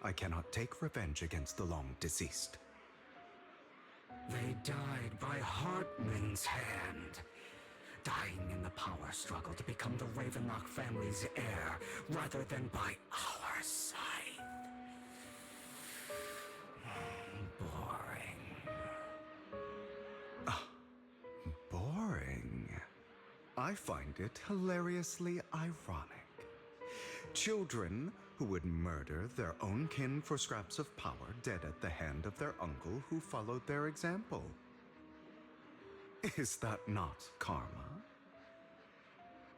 I cannot take revenge against the long deceased. They died by Hartman's hand. Dying in the power struggle to become the Ravenlock family's heir, rather than by our scythe. Boring. Boring? I find it hilariously ironic. Children who would murder their own kin for scraps of power dead at the hand of their uncle who followed their example. Is that not karma?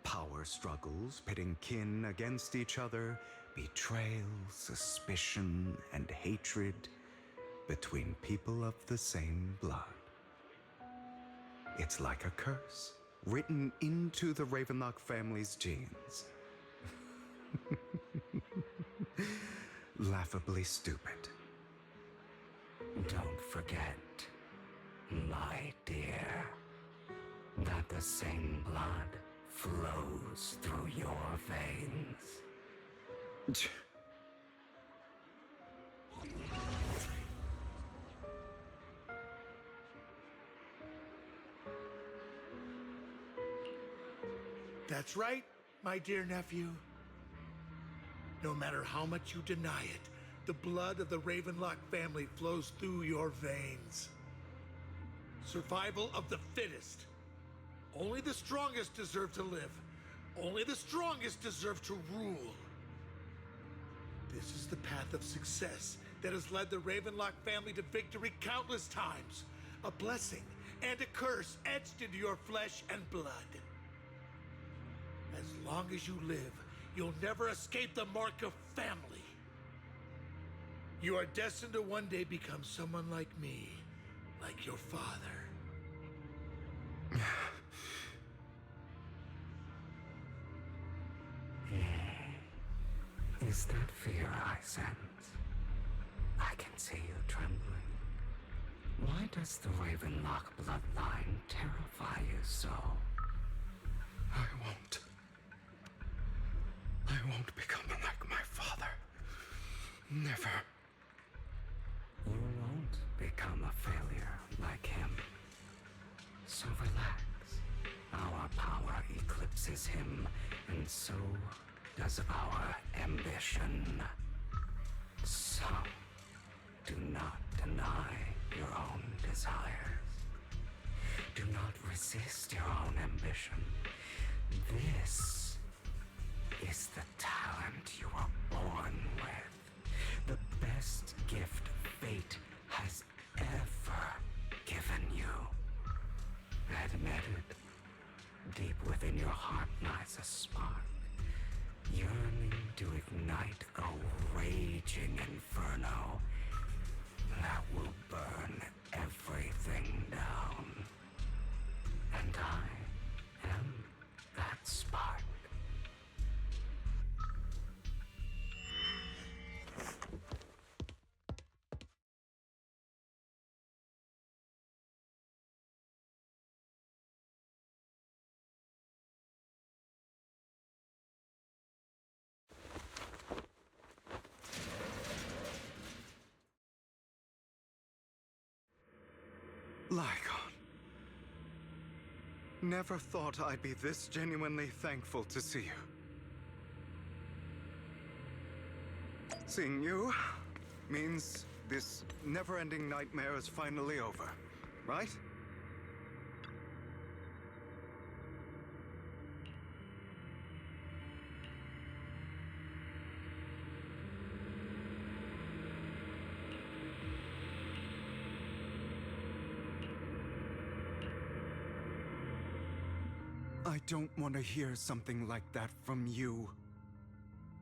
Power struggles pitting kin against each other, betrayal, suspicion, and hatred between people of the same blood. It's like a curse written into the Ravenlock family's genes. laughably stupid. Don't forget, my dear, that the same blood flows through your veins. That's right, my dear nephew. No matter how much you deny it, the blood of the Ravenlock family flows through your veins. Survival of the fittest. Only the strongest deserve to live. Only the strongest deserve to rule. This is the path of success that has led the Ravenlock family to victory countless times. A blessing and a curse etched into your flesh and blood. As long as you live, you'll never escape the mark of family. You are destined to one day become someone like me, like your father. Is that fear I sense? I can see you trembling. Why does the Ravenlock bloodline terrify you so? I won't become like my father. Never. You won't become a failure like him. So relax. Our power eclipses him, and so does our ambition. So, do not deny your own desires. Do not resist your own ambition. This is the talent you were born with. The best gift fate has ever given you. Admit it. Deep within your heart lies a spark, yearning to ignite a raging inferno that will burn everything down. And I am that spark. Lygon. Never thought I'd be this genuinely thankful to see you. Seeing you means this never-ending nightmare is finally over, right? I don't want to hear something like that from you.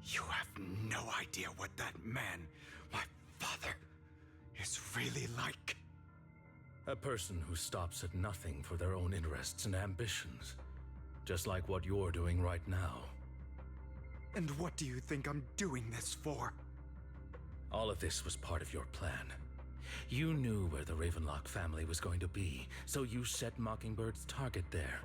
You have no idea what that man, my father, is really like. A person who stops at nothing for their own interests and ambitions. Just like what you're doing right now. And what do you think I'm doing this for? All of this was part of your plan. You knew where the Ravenlock family was going to be, so you set Mockingbird's target there.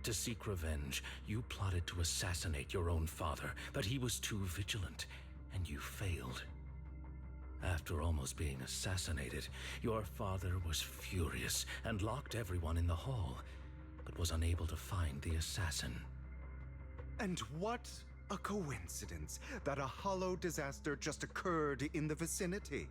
To seek revenge, you plotted to assassinate your own father, but he was too vigilant, and you failed. After almost being assassinated, your father was furious and locked everyone in the hall, but was unable to find the assassin. And what a coincidence that a hollow disaster just occurred in the vicinity.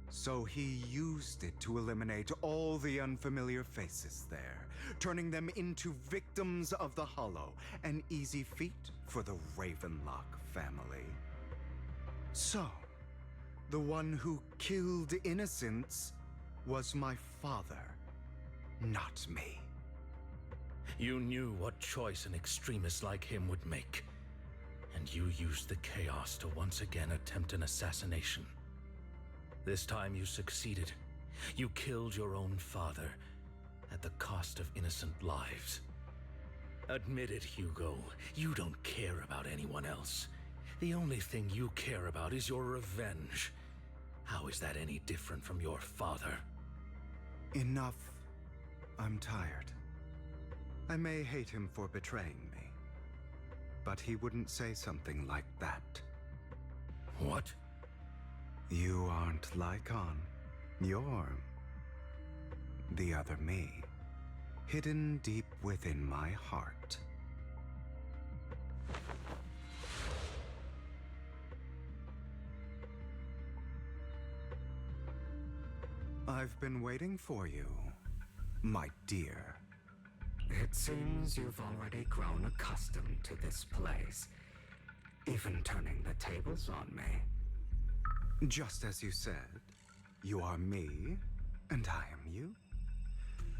So he used it to eliminate all the unfamiliar faces there, turning them into victims of the Hollow, an easy feat for the Ravenlock family. So, the one who killed innocents was my father, not me. You knew what choice an extremist like him would make, and you used the chaos to once again attempt an assassination. This time you succeeded. You killed your own father at the cost of innocent lives. Admit it, Hugo. You don't care about anyone else. The only thing you care about is your revenge. How is that any different from your father? Enough. I'm tired. I may hate him for betraying me, but he wouldn't say something like that. What? You aren't Lycon. You're the other me, hidden deep within my heart. I've been waiting for you, my dear. It seems you've already grown accustomed to this place, even turning the tables on me. Just as you said, you are me, and I am you.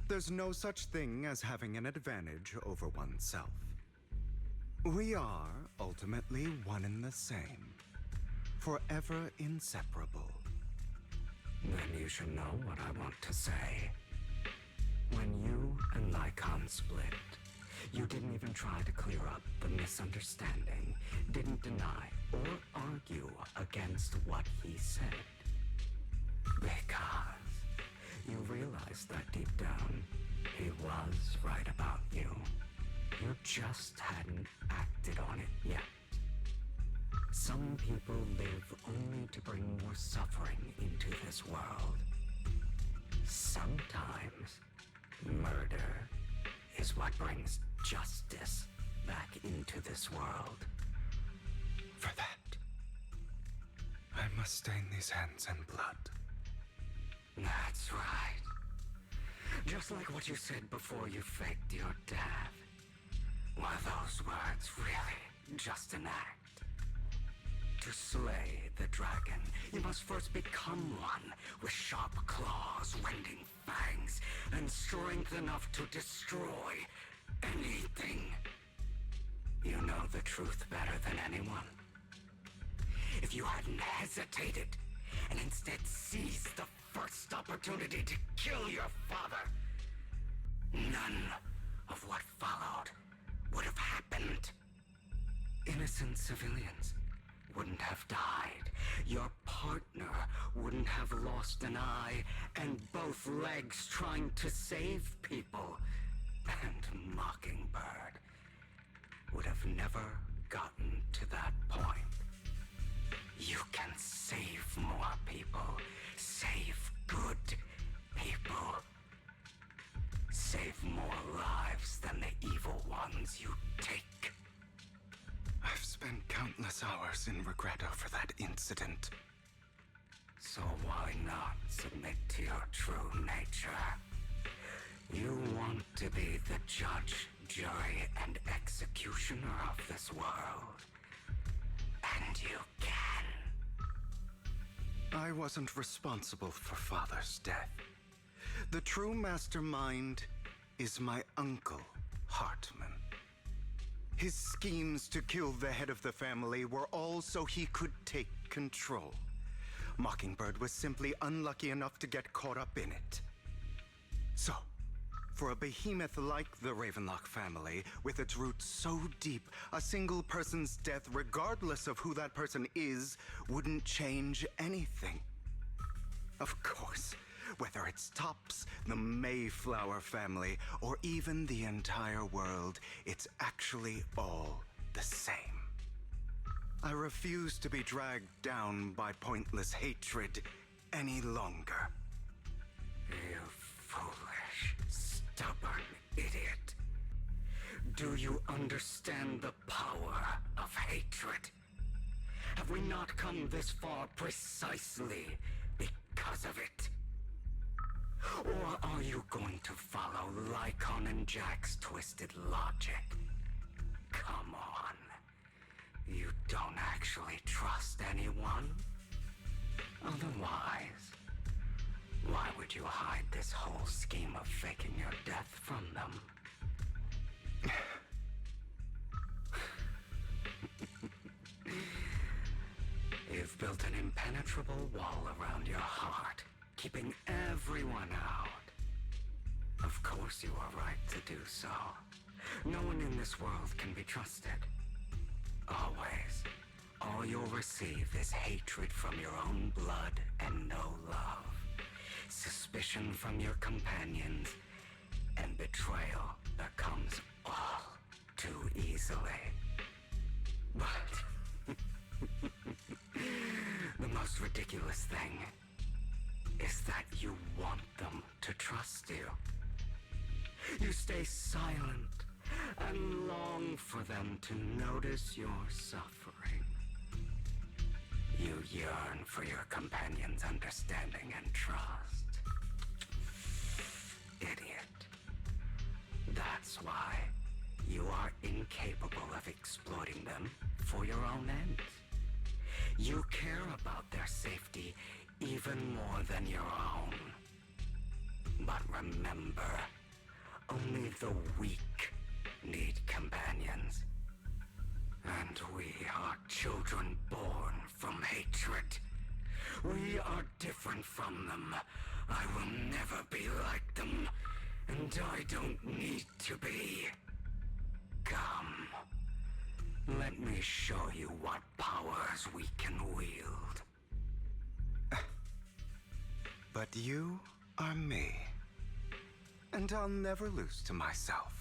There's no such thing as having an advantage over oneself. We are ultimately one and the same, forever inseparable. Then you should know what I want to say. When you and Lycon split, you didn't even try to clear up the misunderstanding, didn't deny or argue against what he said. Because you realized that deep down, he was right about you. You just hadn't acted on it yet. Some people live only to bring more suffering into this world. Sometimes, murder is what brings justice back into this world. For that, I must stain these hands in blood. That's right. Just like what you said before you faked your death. Were those words really just an act? To slay the dragon, you must first become one with sharp claws, rending fangs, and strength enough to destroy anything. You know the truth better than anyone. If you hadn't hesitated and instead seized the first opportunity to kill your father, none of what followed would have happened. Innocent civilians wouldn't have died. Your partner wouldn't have lost an eye and both legs trying to save people. And Mockingbird would have never gotten to that point. You can save more people. Save good people. Save more lives than the evil ones you take. I've spent countless hours in regret over that incident. So why not submit to your true nature? You want to be the judge, jury, and executioner of this world. And you can. I wasn't responsible for Father's death. The true mastermind is my uncle, Hartman. His schemes to kill the head of the family were all so he could take control. Mockingbird was simply unlucky enough to get caught up in it. So, for a behemoth like the Ravenlock family, with its roots so deep, a single person's death, regardless of who that person is, wouldn't change anything. Of course, whether it's Topps, the Mayflower family, or even the entire world, it's actually all the same. I refuse to be dragged down by pointless hatred any longer. You foolish, stubborn idiot. Do you understand the power of hatred? Have we not come this far precisely because of it? Or are you going to follow Lycon and Jack's twisted logic? Come on. You don't actually trust anyone? Otherwise, why would you hide this whole scheme of faking your death from them? You've built an impenetrable wall around your heart, keeping everyone out. Of course you are right to do so. No one in this world can be trusted. Always, all you'll receive is hatred from your own blood and no love. Suspicion from your companions, and betrayal that comes all too easily. But the most ridiculous thing is that you want them to trust you. You stay silent and long for them to notice your suffering. You yearn for your companion's understanding and trust. Idiot. That's why you are incapable of exploiting them for your own ends. You care about their safety even more than your own. But remember, only the weak need companions. And we are children born from hatred. We are different from them. I will never be like them, and I don't need to be. Come, let me show you what powers we can wield. But you are me, and I'll never lose to myself.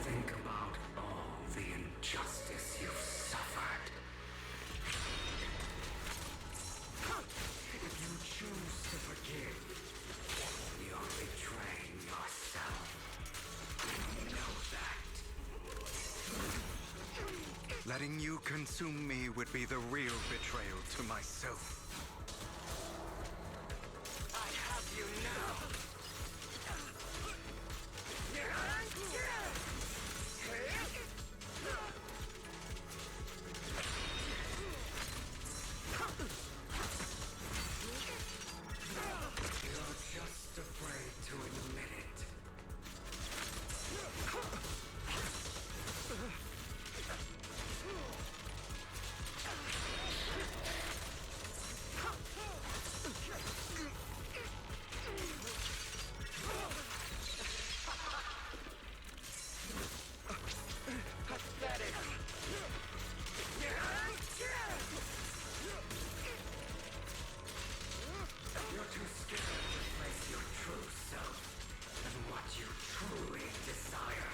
Think about all the injustice you've suffered. If you choose to forgive, you're betraying yourself. Know that. Letting you consume me would be the real betrayal to myself. I have you now. You're just afraid to admit it. Pathetic. You're too scared to face your true self and what you truly desire.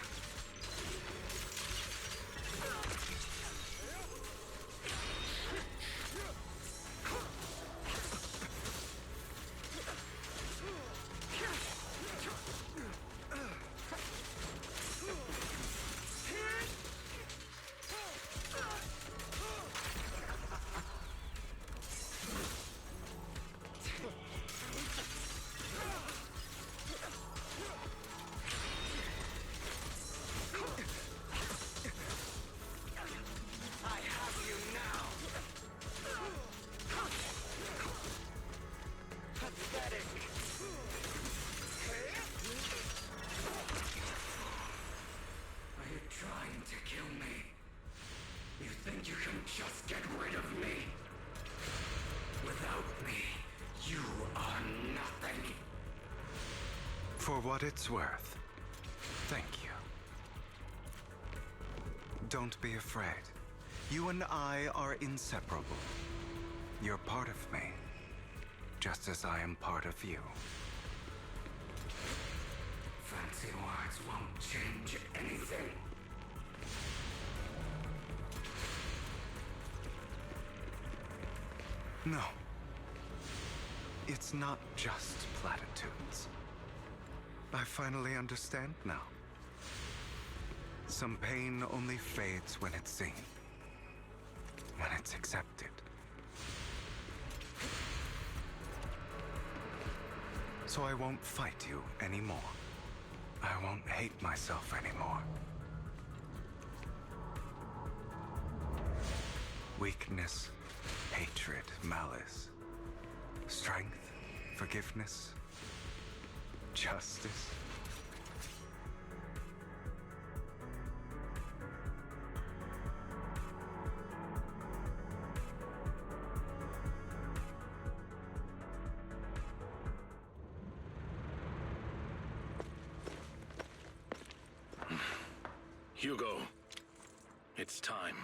I have you now. Pathetic. Are you trying to kill me? You think you can just get rid of me? Without me, you are nothing. For what it's worth, thank you. Don't be afraid. You and I are inseparable. You're part of me, just as I am part of you. Fancy words won't change anything. No. It's not just platitudes. I finally understand now. Some pain only fades when it's seen, when it's accepted. So I won't fight you anymore. I won't hate myself anymore. Weakness, hatred, malice, strength, forgiveness, justice. Hugo, it's time.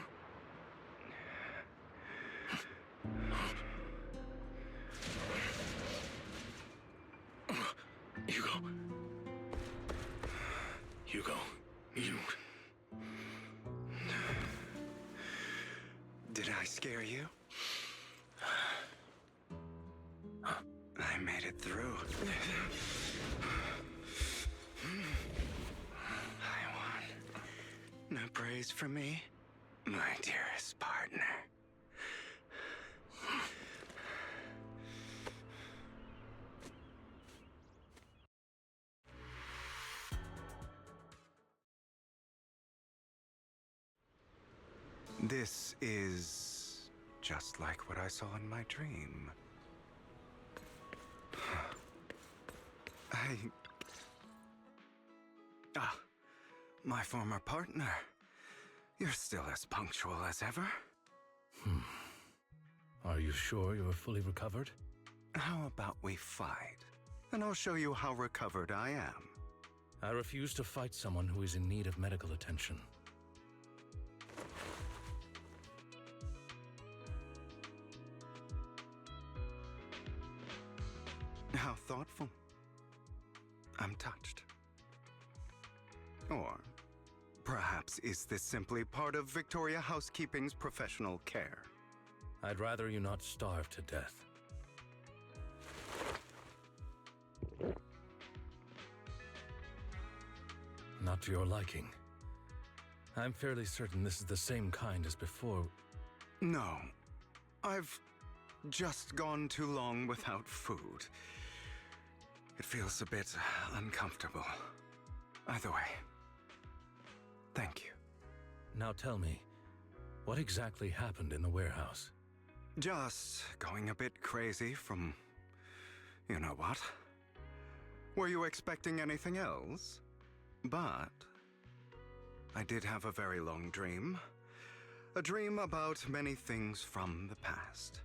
Hugo, you... Did I scare you? I made it through. I won. No praise for me, my dearest partner. This is just like what I saw in my dream. My former partner. You're still as punctual as ever. Are you sure you're fully recovered? How about we fight? And I'll show you how recovered I am. I refuse to fight someone who is in need of medical attention. How thoughtful. I'm touched. Or perhaps is this simply part of Victoria Housekeeping's professional care? I'd rather you not starve to death. Not to your liking. I'm fairly certain this is the same kind as before. No. I've just gone too long without food. It feels a bit uncomfortable. Either way, thank you. Now tell me, what exactly happened in the warehouse? Just going a bit crazy from... you know what? Were you expecting anything else? But I did have a very long dream. A dream about many things from the past.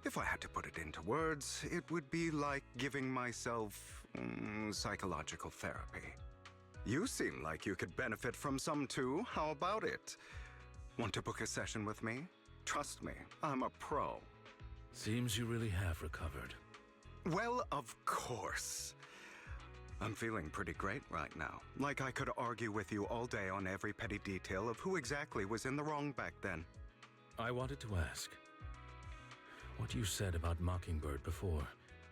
If I had to put it into words, it would be like giving myself psychological therapy. You seem like you could benefit from some too. How about it? Want to book a session with me? Trust me, I'm a pro. Seems you really have recovered. Well, of course. I'm feeling pretty great right now. Like I could argue with you all day on every petty detail of who exactly was in the wrong back then. I wanted to ask, what you said about Mockingbird before,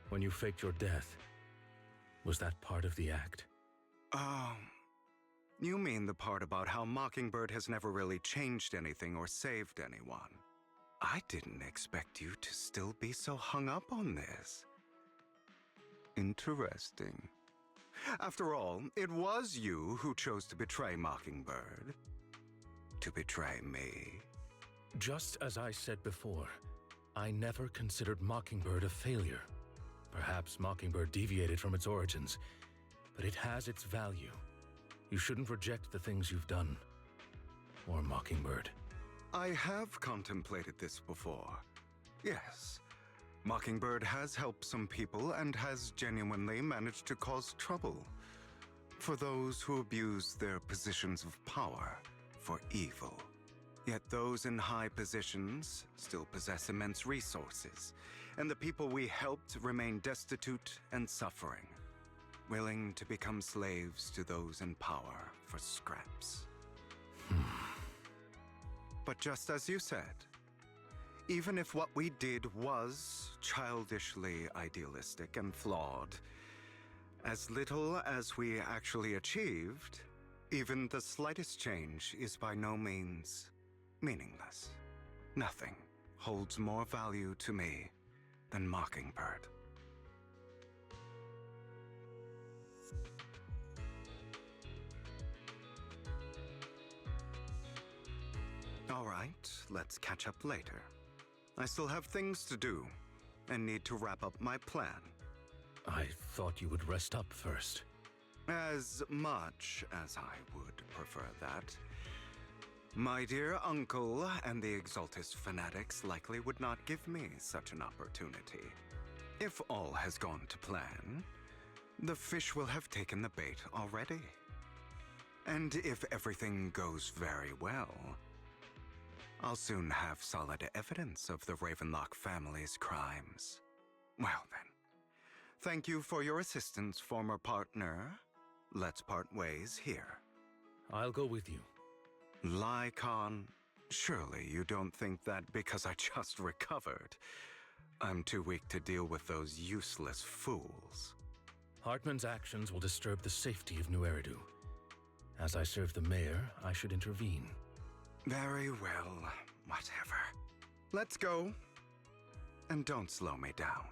when you faked your death, was that part of the act? You mean the part about how Mockingbird has never really changed anything or saved anyone. I didn't expect you to still be so hung up on this. Interesting. After all, it was you who chose to betray Mockingbird. To betray me. Just as I said before, I never considered Mockingbird a failure. Perhaps Mockingbird deviated from its origins, but it has its value. You shouldn't reject the things you've done. Or Mockingbird. I have contemplated this before. Yes. Mockingbird has helped some people and has genuinely managed to cause trouble for those who abuse their positions of power for evil. Yet those in high positions still possess immense resources, and the people we helped remain destitute and suffering, willing to become slaves to those in power for scraps. But just as you said, even if what we did was childishly idealistic and flawed, as little as we actually achieved, even the slightest change is by no means meaningless. Nothing holds more value to me than Mockingbird. All right, let's catch up later. I still have things to do, and need to wrap up my plan. I thought you would rest up first. As much as I would prefer that. My dear uncle and the Exaltist fanatics likely would not give me such an opportunity. If all has gone to plan, the fish will have taken the bait already. And if everything goes very well, I'll soon have solid evidence of the Ravenlock family's crimes. Well then, thank you for your assistance, former partner. Let's part ways here. I'll go with you. Lycon, surely you don't think that because I just recovered, I'm too weak to deal with those useless fools. Hartman's actions will disturb the safety of New Eridu. As I serve the mayor, I should intervene. Very well, whatever. Let's go. And don't slow me down.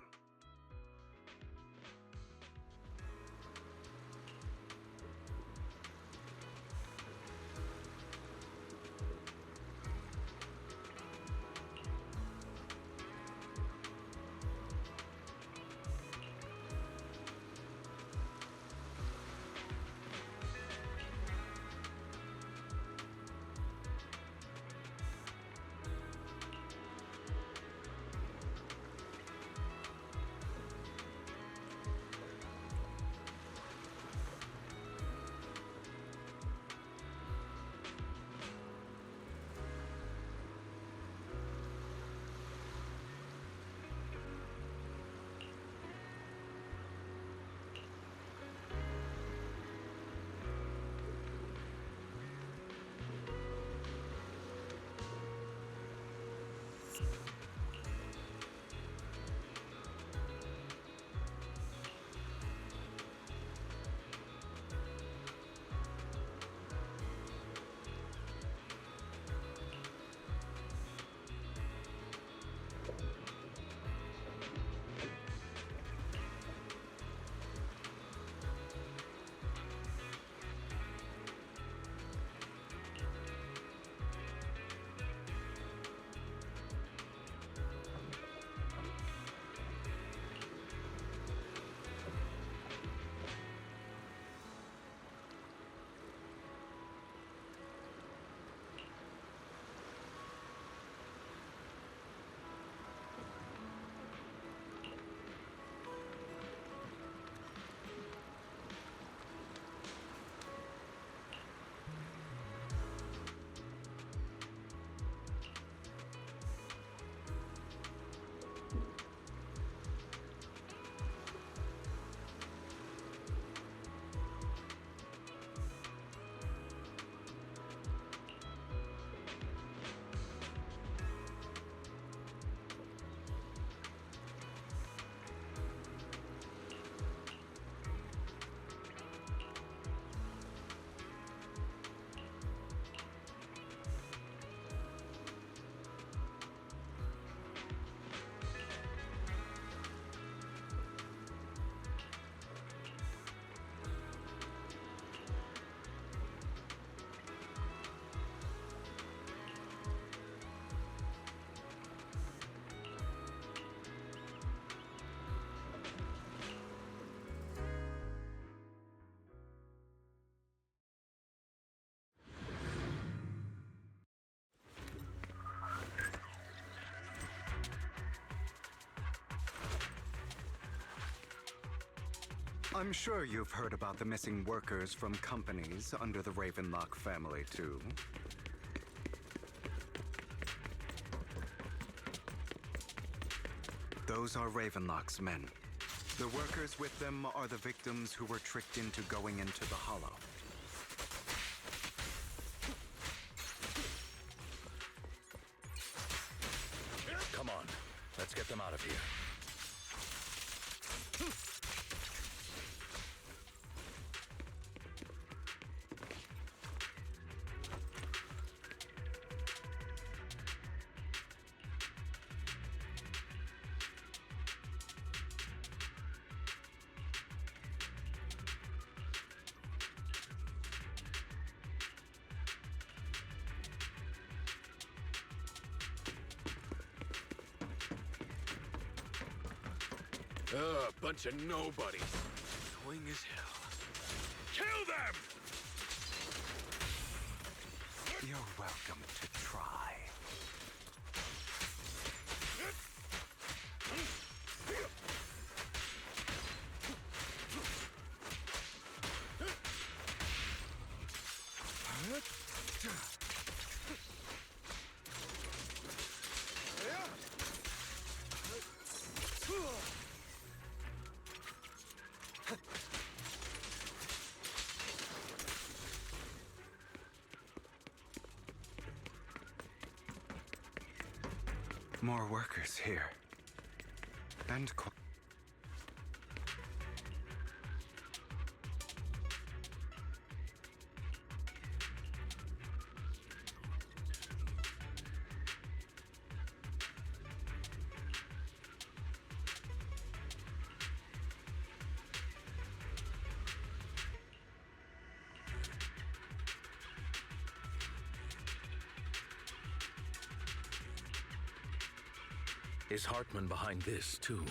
I'm sure you've heard about the missing workers from companies under the Ravenlock family, too. Those are Ravenlock's men. The workers with them are the victims who were tricked into going into the Hollow. Come on, let's get them out of here. Bunch of nobodies. Swing as hell. Kill them! You're welcome to try. More workers here. And Is Hartman behind this, too?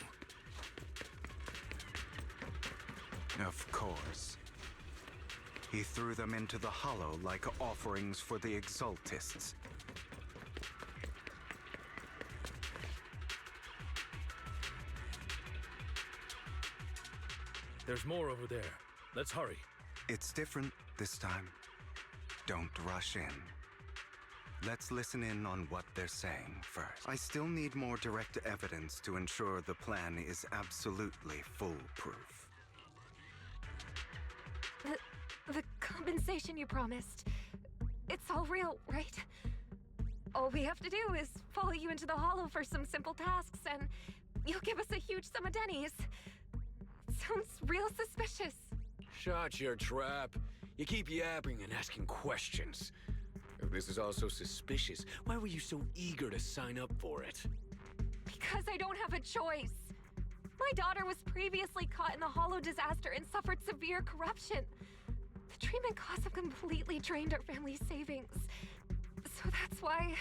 of course. He threw them into the hollow like offerings for the Exaltists. There's more over there. Let's hurry. It's different this time. Don't rush in. Let's listen in on what they're saying first. I still need more direct evidence to ensure the plan is absolutely foolproof. The compensation you promised. It's all real, right? All we have to do is follow you into the hollow for some simple tasks, and you'll give us a huge sum of dennies. Sounds real suspicious. Shut your trap. You keep yapping and asking questions. If this is all so suspicious, why were you so eager to sign up for it? Because I don't have a choice. My daughter was previously caught in the hollow disaster and suffered severe corruption. The treatment costs have completely drained our family's savings. So that's why...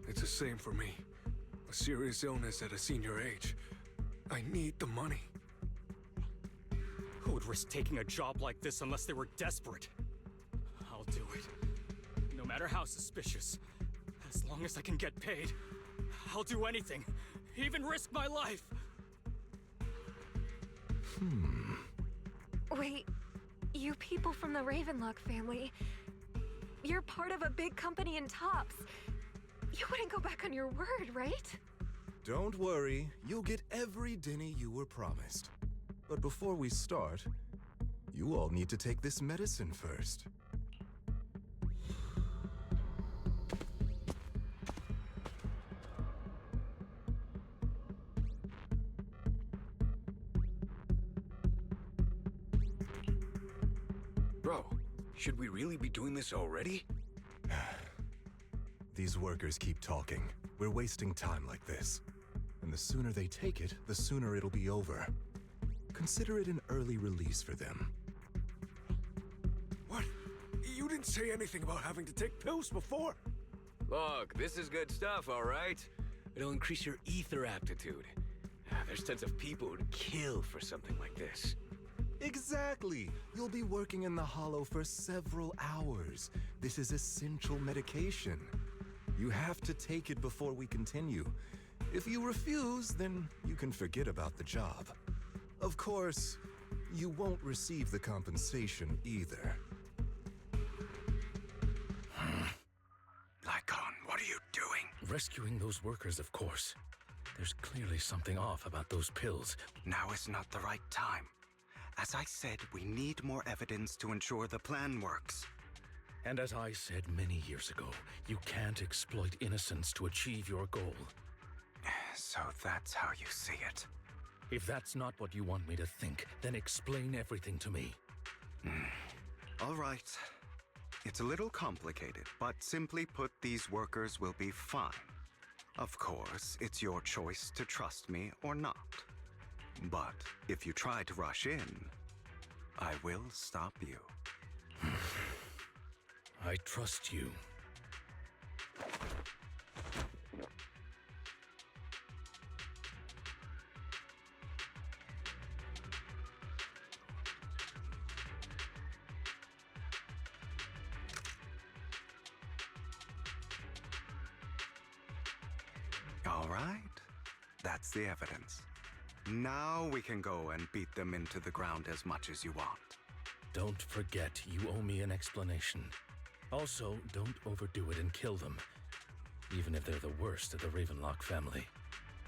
It's the same for me. A serious illness at a senior age. I need the money. Who would risk taking a job like this unless they were desperate? I'll do it. No matter how suspicious. As long as I can get paid, I'll do anything. Even risk my life. Wait, you people from the Ravenlock family, you're part of a big company in Tops. You wouldn't go back on your word, right? Don't worry, you'll get every denny you were promised. But before we start, you all need to take this medicine first. Bro, should we really be doing this already? These workers keep talking. We're wasting time like this. And the sooner they take it, the sooner it'll be over. Consider it an early release for them. What? You didn't say anything about having to take pills before. Look, this is good stuff, all right? It'll increase your ether aptitude. There's tons of people who'd kill for something like this. Exactly! You'll be working in the hollow for several hours. This is essential medication. You have to take it before we continue. If you refuse, then you can forget about the job. Of course, you won't receive the compensation either. Lycon, what are you doing? Rescuing those workers, of course. There's clearly something off about those pills. Now is not the right time. As I said, we need more evidence to ensure the plan works. And as I said many years ago, you can't exploit innocence to achieve your goal. So that's how you see it. If that's not what you want me to think, then explain everything to me. All right. It's a little complicated, but simply put, these workers will be fine. Of course, it's your choice to trust me or not. But if you try to rush in, I will stop you. I trust you. All right. That's the evidence. Now we can go and beat them into the ground as much as you want. Don't forget, you owe me an explanation. Also, don't overdo it and kill them, even if they're the worst of the Ravenlock family.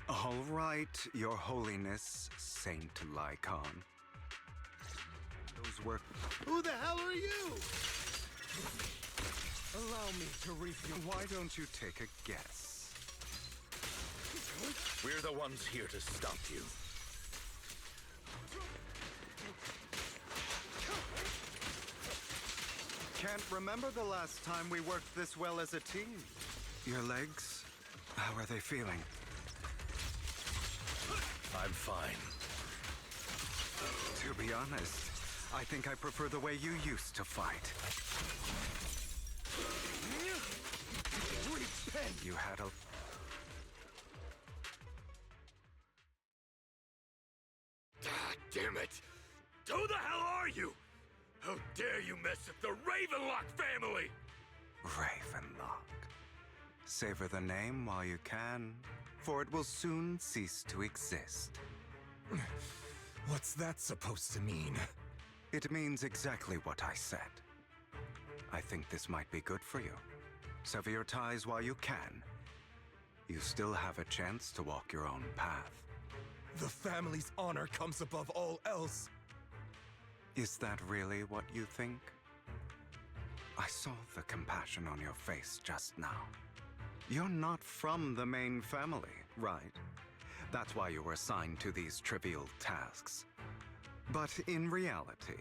All right, Your Holiness, Saint Lycon. Those were... Who the hell are you? Allow me to review. Why don't you take a guess? We're the ones here to stop you. Can't remember the last time we worked this well as a team. Your legs, how are they feeling? I'm fine. To be honest, I think I prefer the way you used to fight. Repent! You had a... God damn it! Who the hell are you? How dare you mess with the Ravenlock family? Ravenlock. Savor the name while you can, for it will soon cease to exist. What's that supposed to mean? It means exactly what I said. I think this might be good for you. Sever your ties while you can. You still have a chance to walk your own path. The family's honor comes above all else. Is that really what you think? I saw the compassion on your face just now. You're not from the main family, right? That's why you were assigned to these trivial tasks. But in reality,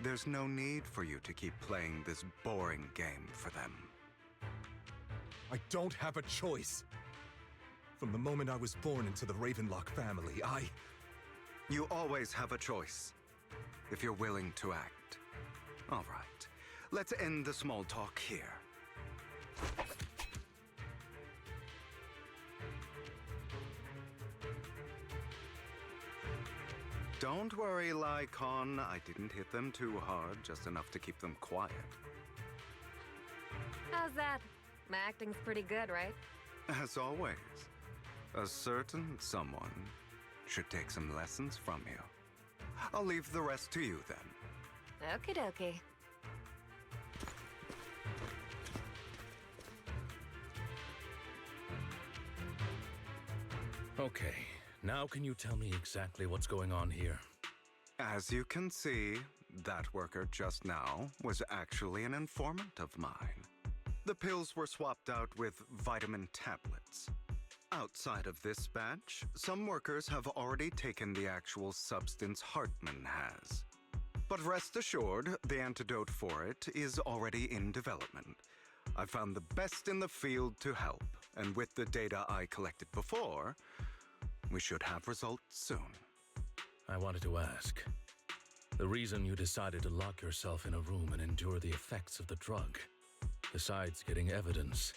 there's no need for you to keep playing this boring game for them. I don't have a choice. From the moment I was born into the Ravenlock family, You always have a choice, if you're willing to act. All right, let's end the small talk here. Don't worry, Lycon. I didn't hit them too hard, just enough to keep them quiet. How's that? My acting's pretty good, right? As always, a certain someone should take some lessons from you. I'll leave the rest to you then. Okie dokie. Okay, now can you tell me exactly what's going on here? As you can see, that worker just now was actually an informant of mine. The pills were swapped out with vitamin tablets. Outside of this batch, some workers have already taken the actual substance Hartman has. But rest assured, the antidote for it is already in development. I found the best in the field to help, and with the data I collected before, we should have results soon. I wanted to ask. The reason you decided to lock yourself in a room and endure the effects of the drug, besides getting evidence,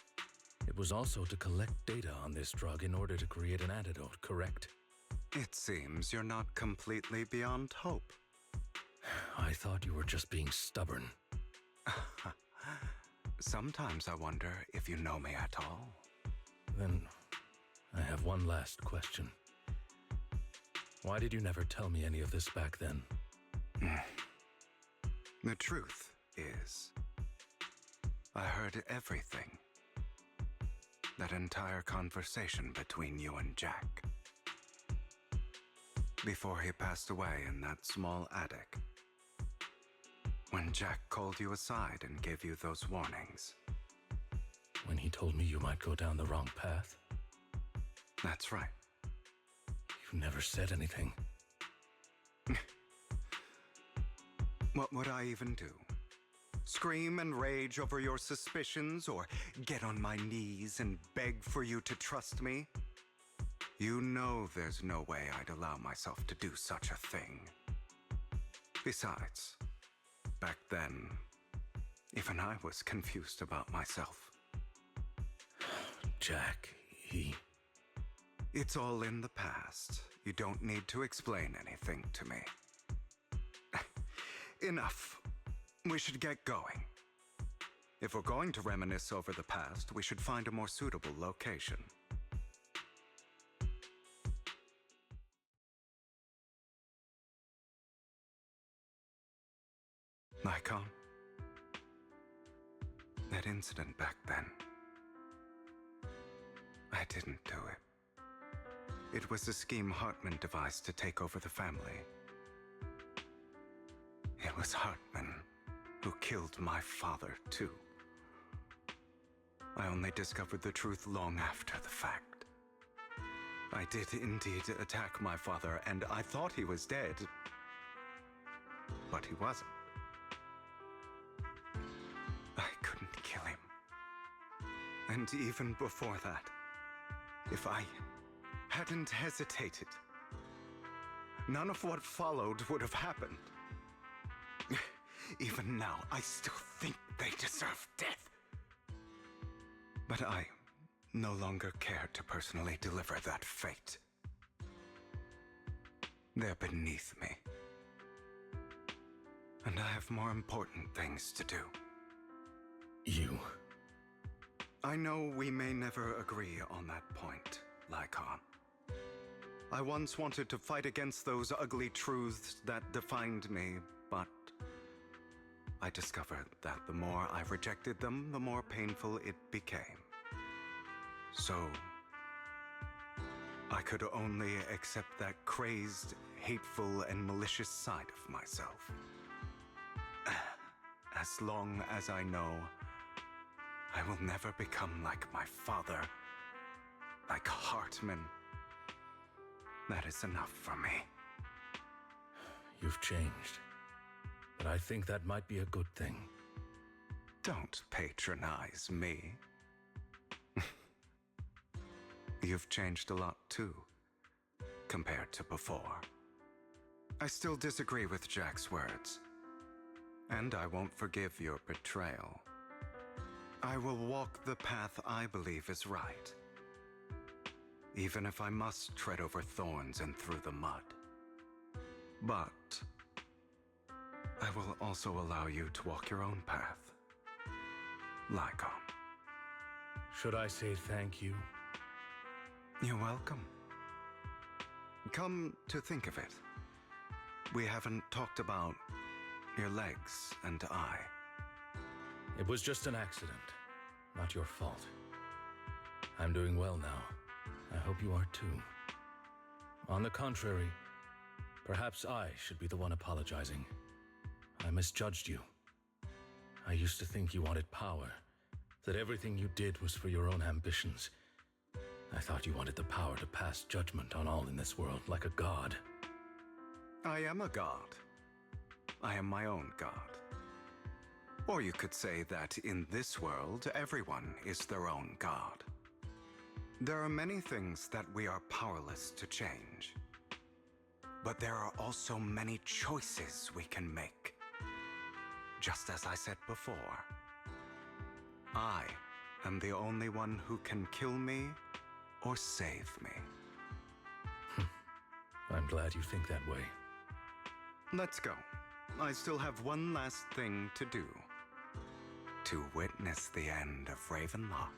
it was also to collect data on this drug in order to create an antidote, correct? It seems you're not completely beyond hope. I thought you were just being stubborn. Sometimes I wonder if you know me at all. Then, I have one last question. Why did you never tell me any of this back then? The truth is, I heard everything. That entire conversation between you and Jack. Before he passed away in that small attic. When Jack called you aside and gave you those warnings. When he told me you might go down the wrong path? That's right. You never said anything. What would I even do? Scream and rage over your suspicions, or get on my knees and beg for you to trust me? You know there's no way I'd allow myself to do such a thing. Besides, back then, even I was confused about myself. Jack, he... It's all in the past. You don't need to explain anything to me. Enough. We should get going. If we're going to reminisce over the past, we should find a more suitable location. Lycon, that incident back then, I didn't do it. It was a scheme Hartman devised to take over the family. It was Hartman who killed my father, too. I only discovered the truth long after the fact. I did indeed attack my father, and I thought he was dead. But he wasn't. I couldn't kill him. And even before that, if I hadn't hesitated, none of what followed would have happened. Even now, I still think they deserve death. But I no longer care to personally deliver that fate. They're beneath me. And I have more important things to do. You? I know we may never agree on that point, Lycon. I once wanted to fight against those ugly truths that defined me, but I discovered that the more I rejected them, the more painful it became. So, I could only accept that crazed, hateful, and malicious side of myself. As long as I know I will never become like my father, like Hartman, that is enough for me. You've changed, but I think that might be a good thing. Don't patronize me. You've changed a lot too, compared to before. I still disagree with Jack's words, and I won't forgive your betrayal. I will walk the path I believe is right, even if I must tread over thorns and through the mud. But I will also allow you to walk your own path, Lycon. Should I say thank you? You're welcome. Come to think of it, we haven't talked about your legs and eye. It was just an accident, not your fault. I'm doing well now. I hope you are too. On the contrary, perhaps I should be the one apologizing. I misjudged you. I used to think you wanted power, that everything you did was for your own ambitions. I thought you wanted the power to pass judgment on all in this world like a god. I am a god. I am my own god. Or you could say that in this world, everyone is their own god. There are many things that we are powerless to change. But there are also many choices we can make. Just as I said before, I am the only one who can kill me or save me. I'm glad you think that way. Let's go. I still have one last thing to do. To witness the end of Ravenlock.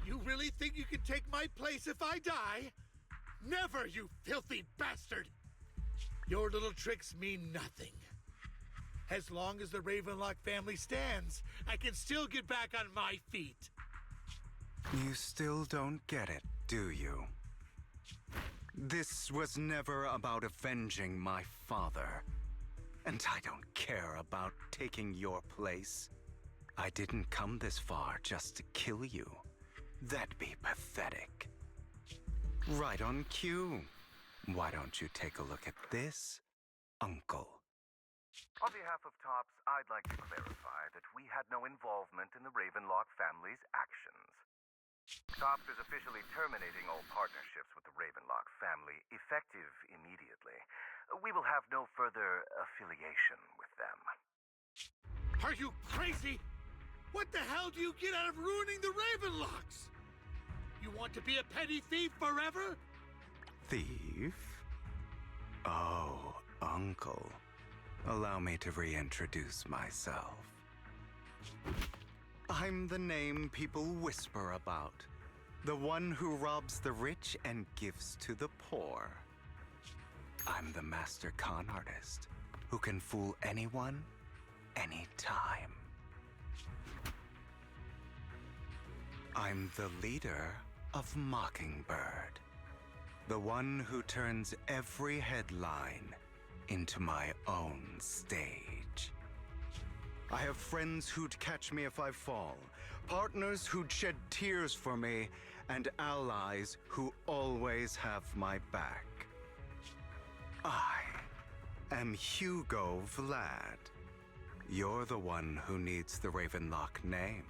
You really think you can take my place if I die? Never, you filthy bastard! Your little tricks mean nothing. As long as the Ravenlock family stands, I can still get back on my feet. You still don't get it, do you? This was never about avenging my father. And I don't care about taking your place. I didn't come this far just to kill you. That'd be pathetic. Right on cue. Why don't you take a look at this, Uncle? On behalf of TOPS, I'd like to clarify that we had no involvement in the Ravenlock family's actions. TOPS is officially terminating all partnerships with the Ravenlock family, effective immediately. We will have no further affiliation with them. Are you crazy? What the hell do you get out of ruining the Ravenlocks? You want to be a petty thief forever? Thief? Oh, Uncle. Allow me to reintroduce myself. I'm the name people whisper about. The one who robs the rich and gives to the poor. I'm the master con artist who can fool anyone, anytime. I'm the leader of Mockingbird. The one who turns every headline into my own stage. I have friends who'd catch me if I fall, partners who'd shed tears for me, and allies who always have my back. I am Hugo Vlad. You're the one who needs the Ravenlock name.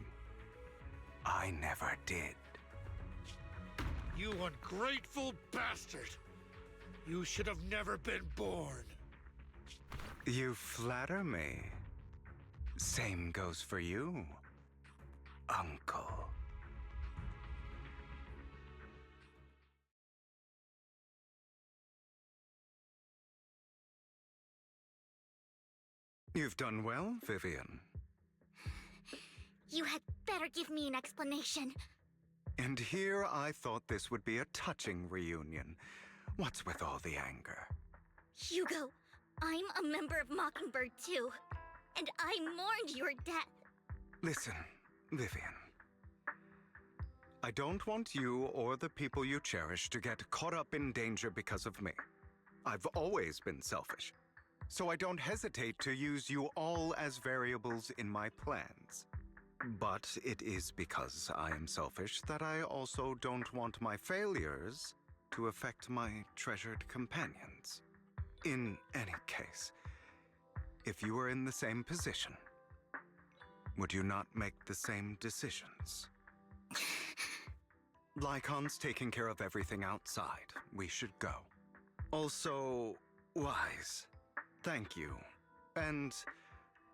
I never did. You ungrateful bastard! You should have never been born. You flatter me. Same goes for you, Uncle. You've done well, Vivian. You had better give me an explanation. And here I thought this would be a touching reunion. What's with all the anger? Hugo, I'm a member of Mockingbird too, and I mourned your death. Listen, Vivian. I don't want you or the people you cherish to get caught up in danger because of me. I've always been selfish, so I don't hesitate to use you all as variables in my plans. But it is because I am selfish that I also don't want my failures to affect my treasured companions. In any case, if you were in the same position, would you not make the same decisions? Lycon's taking care of everything outside. We should go. Also, Wise, thank you. And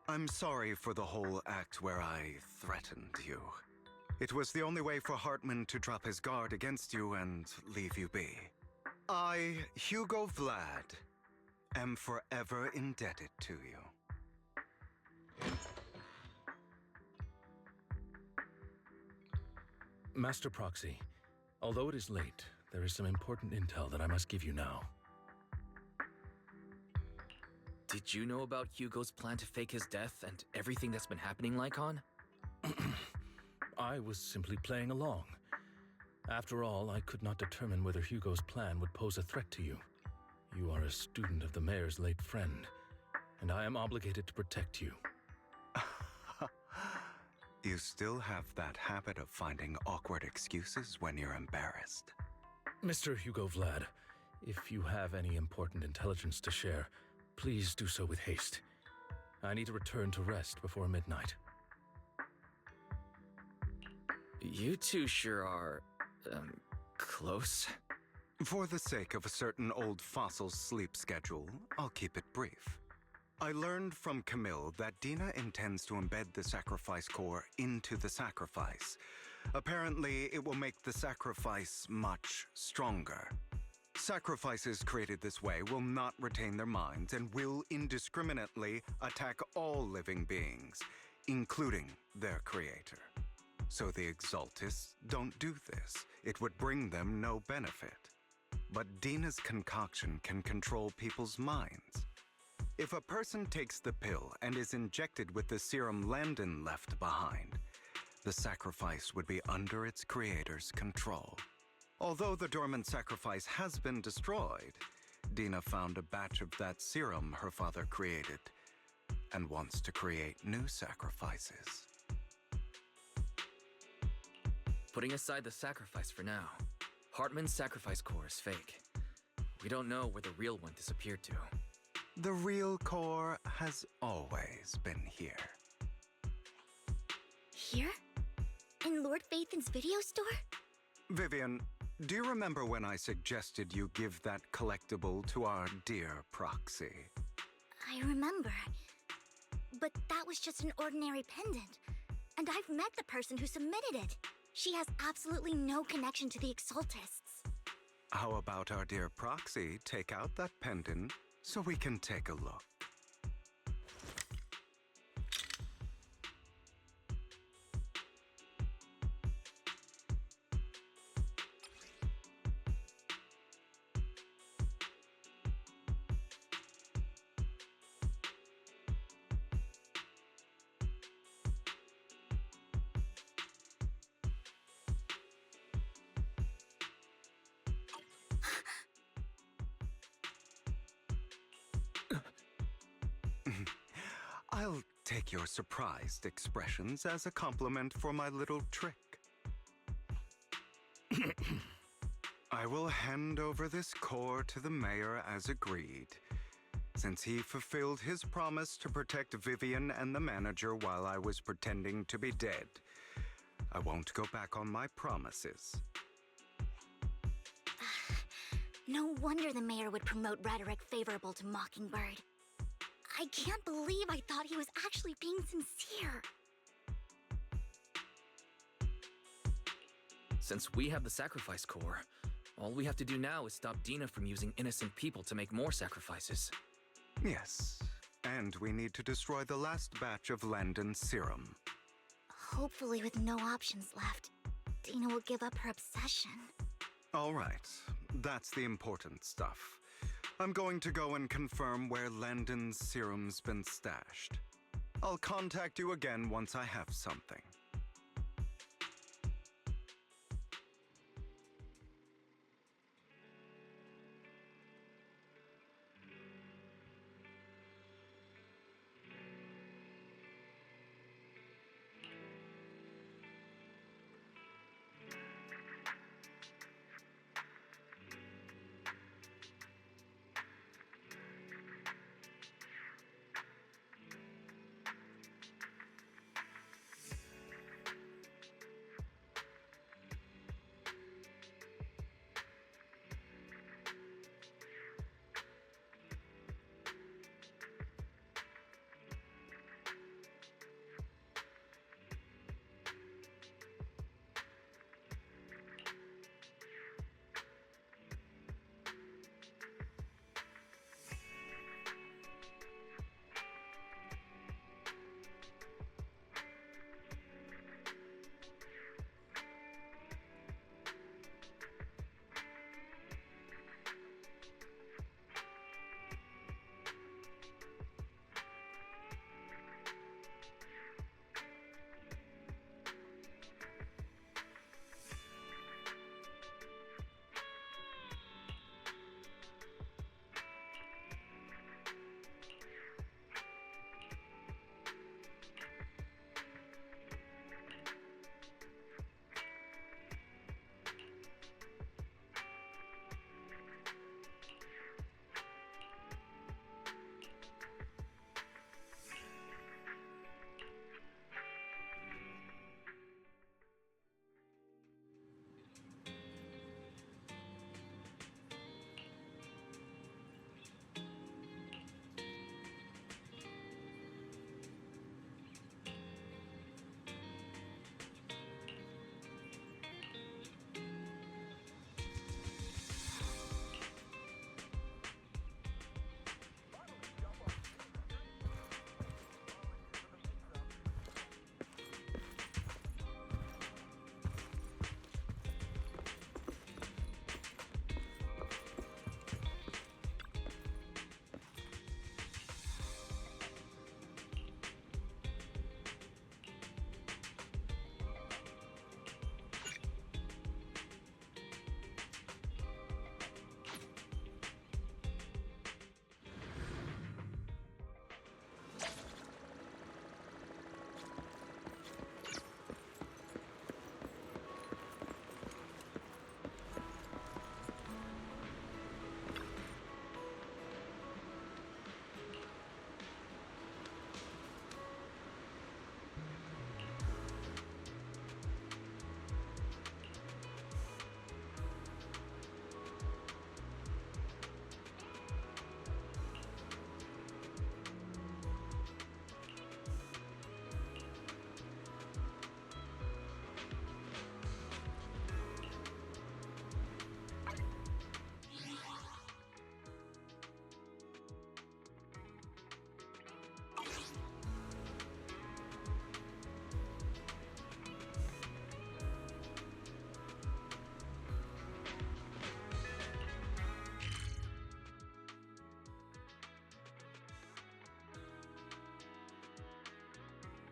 I'm sorry for the whole act where I threatened you. It was the only way for Hartman to drop his guard against you and leave you be. I, Hugo Vlad, am forever indebted to you. Master Proxy, although it is late, there is some important intel that I must give you now. Did you know about Hugo's plan to fake his death and everything that's been happening, Lycon? I was simply playing along. After all, I could not determine whether Hugo's plan would pose a threat to you. You are a student of the mayor's late friend, and I am obligated to protect you. You still have that habit of finding awkward excuses when you're embarrassed. Mr. Hugo Vlad, if you have any important intelligence to share, please do so with haste. I need to return to rest before midnight. You two sure are, close. For the sake of a certain old fossil's sleep schedule, I'll keep it brief. I learned from Camille that Dina intends to embed the sacrifice core into the sacrifice. Apparently, it will make the sacrifice much stronger. Sacrifices created this way will not retain their minds and will indiscriminately attack all living beings, including their creator. So the Exaltists don't do this. It would bring them no benefit. But Dina's concoction can control people's minds. If a person takes the pill and is injected with the serum Landon left behind, the sacrifice would be under its creator's control. Although the dormant sacrifice has been destroyed, Dina found a batch of that serum her father created and wants to create new sacrifices. Putting aside the sacrifice for now, Hartman's sacrifice core is fake. We don't know where the real one disappeared to. The real core has always been here. Here? In Lord Phaethon's video store? Vivian, do you remember when I suggested you give that collectible to our dear Proxy? I remember. But that was just an ordinary pendant. And I've met the person who submitted it. She has absolutely no connection to the Exaltists. How about our dear Proxy take out that pendant, so we can take a look. I'll take your surprised expressions as a compliment for my little trick. I will hand over this core to the mayor as agreed, since he fulfilled his promise to protect Vivian and the manager while I was pretending to be dead. I won't go back on my promises. No wonder the mayor would promote rhetoric favorable to Mockingbird. I can't believe I thought he was actually being sincere. Since we have the sacrifice core, all we have to do now is stop Dina from using innocent people to make more sacrifices. Yes, and we need to destroy the last batch of Landon's serum. Hopefully with no options left, Dina will give up her obsession. All right, that's the important stuff. I'm going to go and confirm where Landon's serum's been stashed. I'll contact you again once I have something.